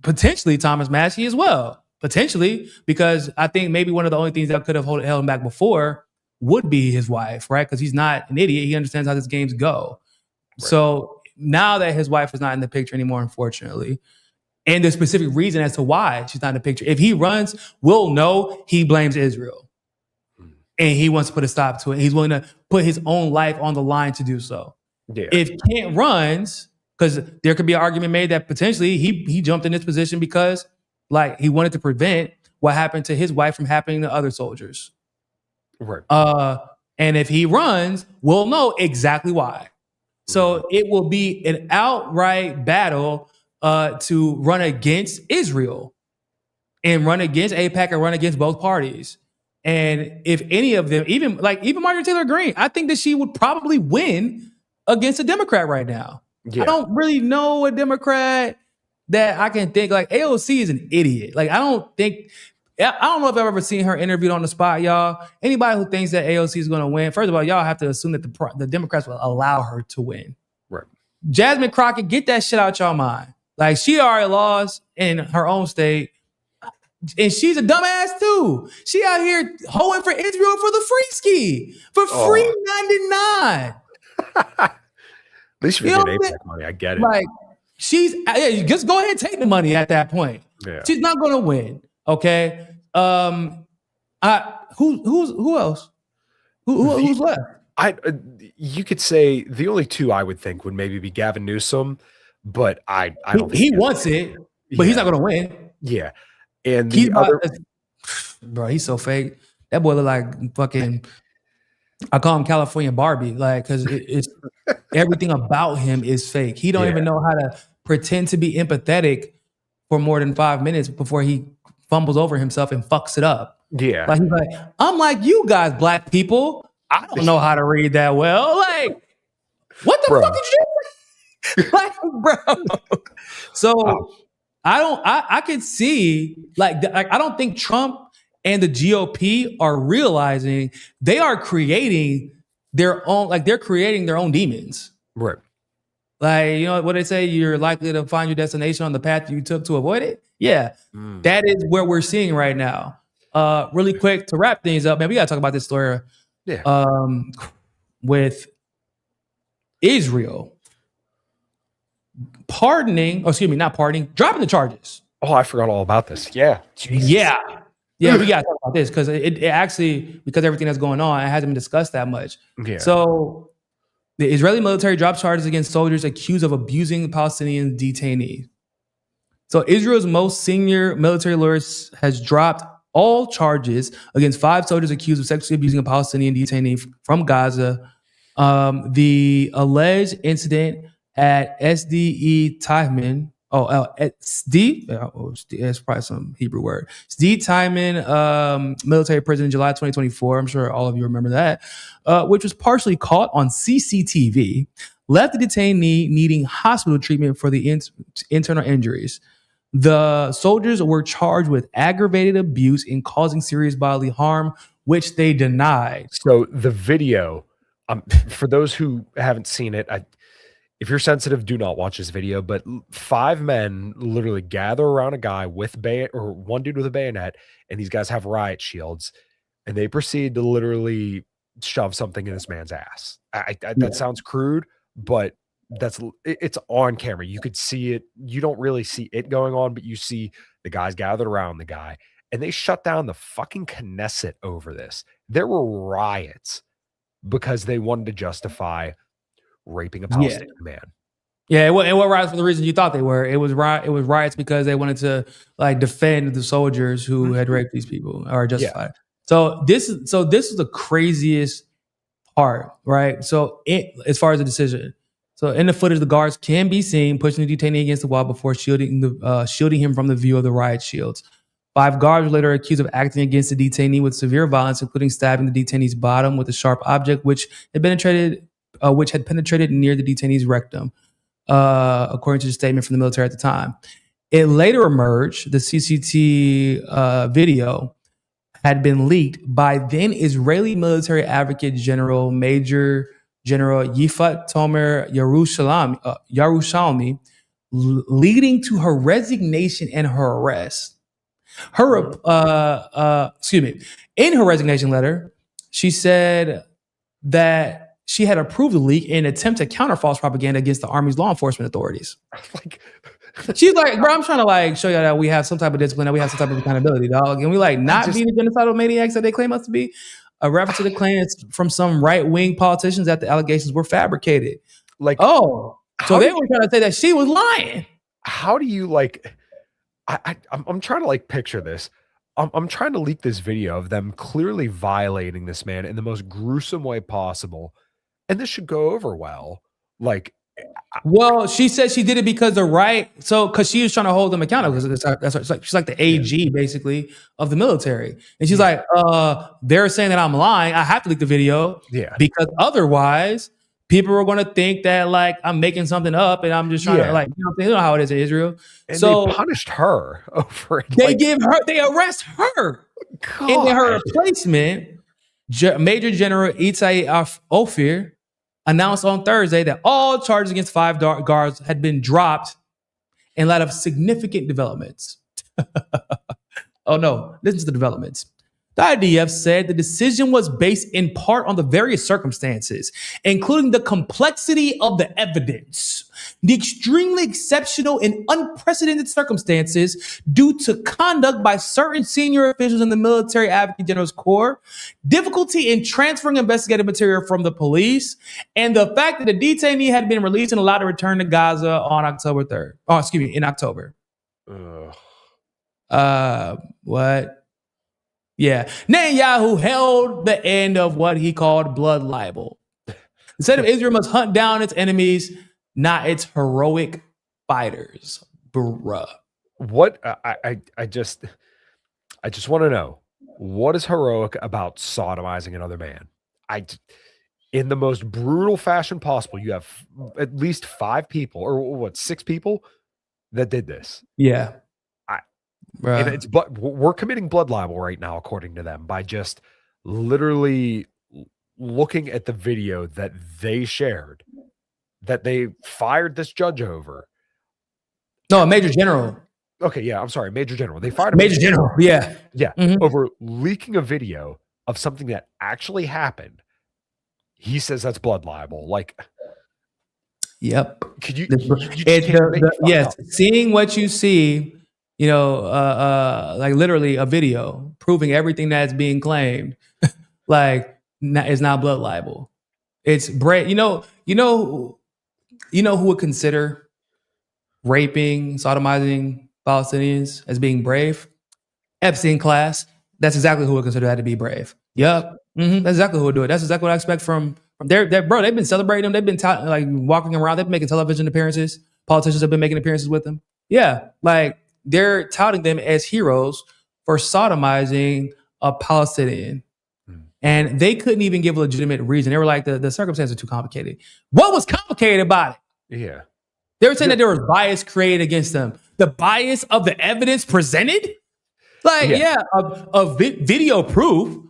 potentially Thomas Massie as well. Potentially, because I think maybe one of the only things that could have held him back before would be his wife, right? Because he's not an idiot. He understands how these games go. Right. So now that his wife is not in the picture anymore, unfortunately, and the specific reason as to why she's not in the picture, if he runs, we'll know he blames Israel. And he wants to put a stop to it. He's willing to put his own life on the line to do so. Yeah. If Kent runs, because there could be an argument made that potentially he jumped in this position because, like, he wanted to prevent what happened to his wife from happening to other soldiers. Right. And if he runs, we'll know exactly why. So it will be an outright battle to run against Israel and run against AIPAC and run against both parties. And if any of them, even Marjorie Taylor Greene, I think that she would probably win against a Democrat right now. Yeah. I don't really know a Democrat that I can think, like, AOC is an idiot. Like, I don't know if I've ever seen her interviewed on the spot, y'all. Anybody who thinks that AOC is going to win, first of all, y'all have to assume that the Democrats will allow her to win. Right. Jasmine Crockett, get that shit out y'all mind. Like, she already lost in her own state. And she's a dumbass too. She out here hoeing for Israel for the free ski for free 99. At least you're getting AIPAC money. I get it. Like, just go ahead and take the money at that point. Yeah. She's not going to win. Okay. Who else? Who's left? You could say the only two I would think would maybe be Gavin Newsom, but I don't. He wants it, but he's not going to win. Yeah. And the bro, he's so fake. That boy look like fucking. I call him California Barbie, like, because it's everything about him is fake. He don't even know how to pretend to be empathetic for more than 5 minutes before he fumbles over himself and fucks it up. Yeah, like he's like, I'm like you guys, black people. I don't know how to read that well. Like, what the fuck is you? Like, bro. So. I could see, like, I don't think Trump and the GOP are realizing they are creating their own, like, they're creating their own demons. Right. Like, you know what they say, you're likely to find your destination on the path you took to avoid it. Yeah. That is where we're seeing right now. Really quick to wrap things up, man, we got to talk about this story with Israel. Dropping the charges. Oh, I forgot all about this. Yeah. Jesus. Yeah, we got to talk about this because it actually, because everything that's going on, it hasn't been discussed that much. Yeah. So the Israeli military dropped charges against soldiers accused of abusing Palestinian detainees. So Israel's most senior military lawyer has dropped all charges against 5 soldiers accused of sexually abusing a Palestinian detainee from Gaza. The alleged incident at SDE Teichmann, that's probably some Hebrew word. SDE Teichmann military prison in July 2024. I'm sure all of you remember that, which was partially caught on CCTV, left the detainee needing hospital treatment for the internal injuries. The soldiers were charged with aggravated abuse and causing serious bodily harm, which they denied. So the video, for those who haven't seen it, if you're sensitive, do not watch this video, but 5 men literally gather around a guy with one dude with a bayonet, and these guys have riot shields, and they proceed to literally shove something in this man's ass. That sounds crude, but it's on camera. You could see it. You don't really see it going on, but you see the guys gathered around the guy, and they shut down the fucking Knesset over this. There were riots because they wanted to justify raping a Palestinian man. Yeah, it wasn't riots for the reason you thought they were. It was riots because they wanted to, like, defend the soldiers who had raped these people or justified. So this is the craziest part, right? So as far as the decision, so in the footage, the guards can be seen pushing the detainee against the wall before shielding him from the view of the riot shields. 5 guards were later accused of acting against the detainee with severe violence, including stabbing the detainee's bottom with a sharp object, which had penetrated near the detainee's rectum, according to the statement from the military at the time. It later emerged, the CCT video had been leaked by then Israeli military advocate general, Major General Yifat Tomer Yerushalmi, leading to her resignation and her arrest. In her resignation letter, she said that she had approved the leak in an attempt to counter false propaganda against the Army's law enforcement authorities. She's like, bro, I'm trying to like show you that we have some type of discipline, that we have some type of accountability, dog. And we like not be the genocidal maniacs that they claim us to be. A reference to the claims from some right-wing politicians that the allegations were fabricated. Like, so they were trying to say that she was lying. How do you like? I'm trying to like picture this. I'm trying to leak this video of them clearly violating this man in the most gruesome way possible, and this should go over well. Like, well, she said she did it because because she was trying to hold them accountable. She's like the AG basically of the military, and she's like, they're saying that I'm lying. I have to leak the video, because otherwise people are going to think that like I'm making something up, and I'm just trying to like, you know how it is in Israel. And so they punished her over it. They arrest her, and then her replacement, Major General Itai Ophir, announced on Thursday that all charges against 5 guards had been dropped in light of significant developments. Oh no, listen to the developments. The IDF said the decision was based in part on the various circumstances, including the complexity of the evidence, the extremely exceptional and unprecedented circumstances due to conduct by certain senior officials in the Military Advocate General's Corps, difficulty in transferring investigative material from the police, and the fact that the detainee had been released and allowed to return to Gaza on October 3rd. Oh, excuse me, in October. What? Yeah. Netanyahu held the end of what he called blood libel. Instead of Israel must hunt down its enemies, not its heroic fighters. Bruh. What I just want to know, what is heroic about sodomizing another man? In the most brutal fashion possible, you have at least 5 people, or 6 people that did this. Yeah. And we're committing blood libel right now, according to them, by just literally looking at the video that they shared, that they fired this judge over. No, a Major General. Okay, yeah, I'm sorry, Major General. They fired a Major General. Yeah. Yeah. Over leaking a video of something that actually happened. He says that's blood libel. Like, yep. Could you yes, seeing what you see, you know, like literally a video proving everything that's being claimed, like is not blood libel. It's brave. You know who would consider raping, sodomizing Palestinians as being brave? Epstein class. That's exactly who would consider that to be brave. Yep. That's exactly who would do it. That's exactly what I expect from their bro. They've been celebrating them. They've been like walking around. They've been making television appearances. Politicians have been making appearances with them. Yeah, like they're touting them as heroes for sodomizing a Palestinian. And they couldn't even give a legitimate reason. They were like, the circumstances are too complicated. What was complicated about it? Yeah. They were saying that there was bias created against them. The bias of the evidence presented? Like, video proof,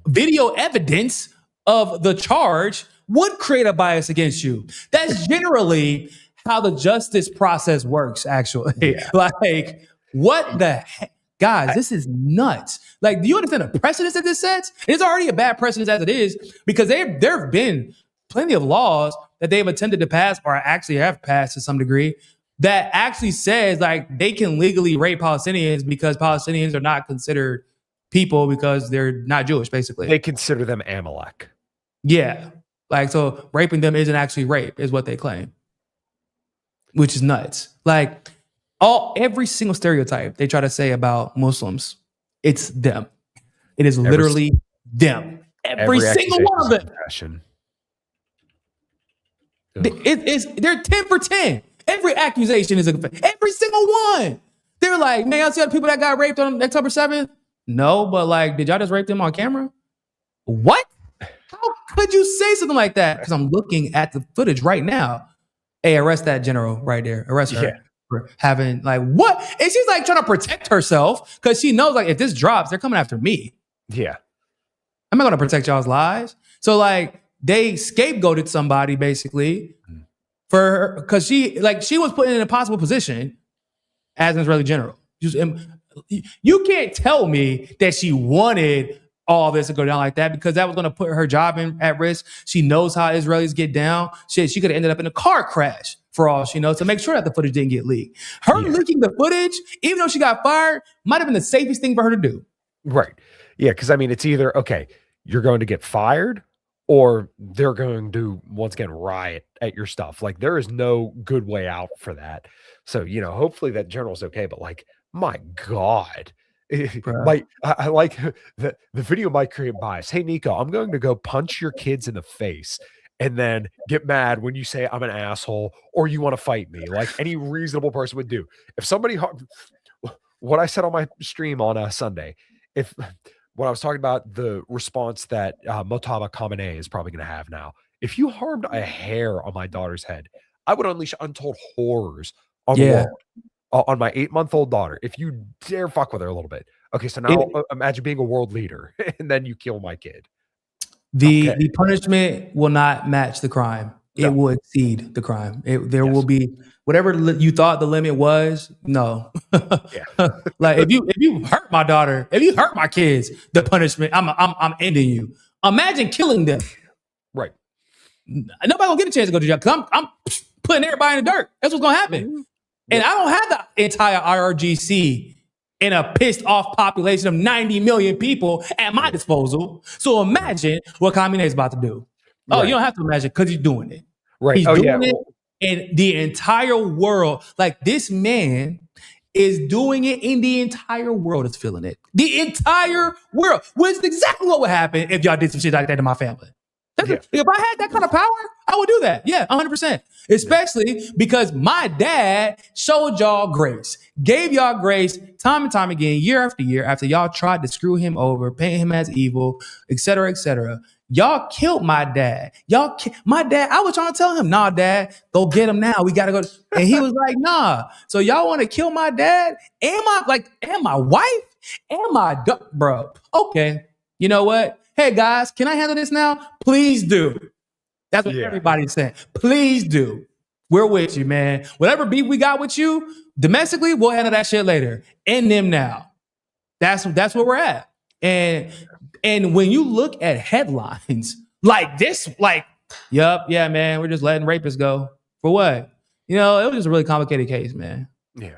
video evidence of the charge would create a bias against you. That's generally how the justice process works, actually. Yeah. Like, what the heck? Guys, this is nuts. Like, do you understand the precedence that this sets? It's already a bad precedence as it is, because there have been plenty of laws that they've attempted to pass, or actually have passed to some degree, that actually says like they can legally rape Palestinians because Palestinians are not considered people because they're not Jewish, basically. They consider them Amalek. Yeah. Like, so raping them isn't actually rape, is what they claim, which is nuts. Like, every single stereotype they try to say about Muslims, it's them. It is literally them. Every single one of them. They're 10 for 10. Every accusation is every single one. They're like, man, y'all see the people that got raped on October 7th? No, but like, did y'all just rape them on camera? What? How could you say something like that? Because I'm looking at the footage right now. Hey, arrest that general right there. Arrest her. Yeah. For having like what? And she's like trying to protect herself because she knows like if this drops, they're coming after me. Yeah. I'm not going to protect y'all's lives. So like they scapegoated somebody basically for her because she was put in an impossible position as an Israeli general. You can't tell me that she wanted all this to go down like that because that was going to put her job at risk. She knows how Israelis get down. She could have ended up in a car crash for all she knows to make sure that the footage didn't get leaked. Her leaking the footage, even though she got fired, might have been the safest thing for her to do. Right. Yeah. Because I mean, it's either, okay, you're going to get fired or they're going to, once again, riot at your stuff. Like there is no good way out for that. So, you know, hopefully that general's okay. But like, my God. Like I like the video might create bias. Hey, Niko, I'm going to go punch your kids in the face and then get mad when you say I'm an asshole or you want to fight me, like any reasonable person would do. If somebody, what I said on my stream on Sunday, when I was talking about the response that Motaba Khamenei is probably going to have now, if you harmed a hair on my daughter's head, I would unleash untold horrors on the world. On my 8-month-old daughter, if you dare fuck with her a little bit. Okay, so now imagine being a world leader and then you kill my kid. The punishment will not match the crime. It will exceed the crime. There will be whatever you thought the limit was. No, like if you hurt my daughter, if you hurt my kids, the punishment I'm ending you. Imagine killing them. Right. Nobody gonna get a chance to go to jail because I'm putting everybody in the dirt. That's what's gonna happen. And I don't have the entire IRGC in a pissed off population of 90 million people at my disposal. So imagine what Khamenei is about to do. Oh, you don't have to imagine because he's doing it. Right. He's doing it in the entire world. Like this man is doing it in the entire world is feeling it. The entire world, which is exactly what would happen if y'all did some shit like that to my family. If I had that kind of power, I would do that. Yeah, 100%. Especially because my dad showed y'all grace, gave y'all grace time and time again, year after year, after y'all tried to screw him over, paint him as evil, et cetera, et cetera. Y'all killed my dad. My dad, I was trying to tell him, nah, dad, go get him now. We got to go. And he was like, nah. So y'all want to kill my dad and my wife and my bro. Okay. You know what? Hey guys, can I handle this now? Please do. That's what everybody's saying. Please do. We're with you, man. Whatever beef we got with you domestically, we'll handle that shit later. End them now. That's where we're at. And when you look at headlines like this, like, yup, yeah, man, we're just letting rapists go. For what? You know, it was just a really complicated case, man. Yeah.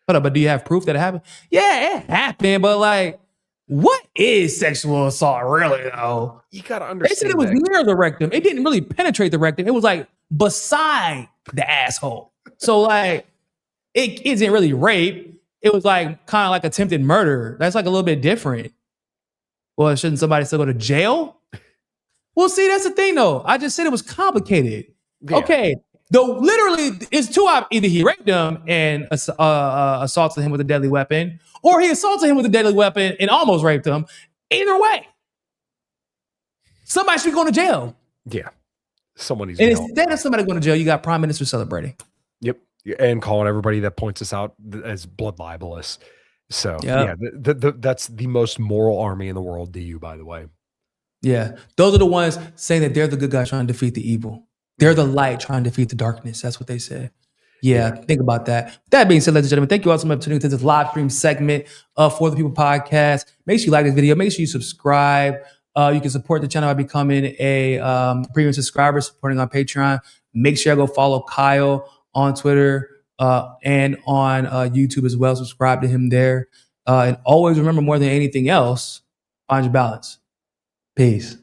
Hold up, but do you have proof that it happened? Yeah, it happened, but like, what is sexual assault really though? You gotta understand. They said it was near the rectum. It didn't really penetrate the rectum. It was like beside the asshole. So like, it isn't really rape. It was like kind of like attempted murder. That's like a little bit different. Well, shouldn't somebody still go to jail? Well, see, that's the thing though. I just said it was complicated. Yeah. Okay. Though literally it's two options. Either he raped him and assaulted him with a deadly weapon, or he assaulted him with a deadly weapon and almost raped him. Either way, somebody should be going to jail. Yeah. Somebody's and instead of somebody going to jail, you got prime minister celebrating. Yep. And calling everybody that points us out as blood libelous. So that's the most moral army in the world, DU, by the way. Yeah. Those are the ones saying that they're the good guys trying to defeat the evil. They're the light trying to defeat the darkness. That's what they say. Yeah, think about that. That being said, ladies and gentlemen, thank you all so much for tuning into this live stream segment of For the People podcast. Make sure you like this video. Make sure you subscribe. You can support the channel by becoming a premium subscriber, supporting on Patreon. Make sure you go follow Kyle on Twitter and on YouTube as well. Subscribe to him there. And always remember, more than anything else, find your balance. Peace.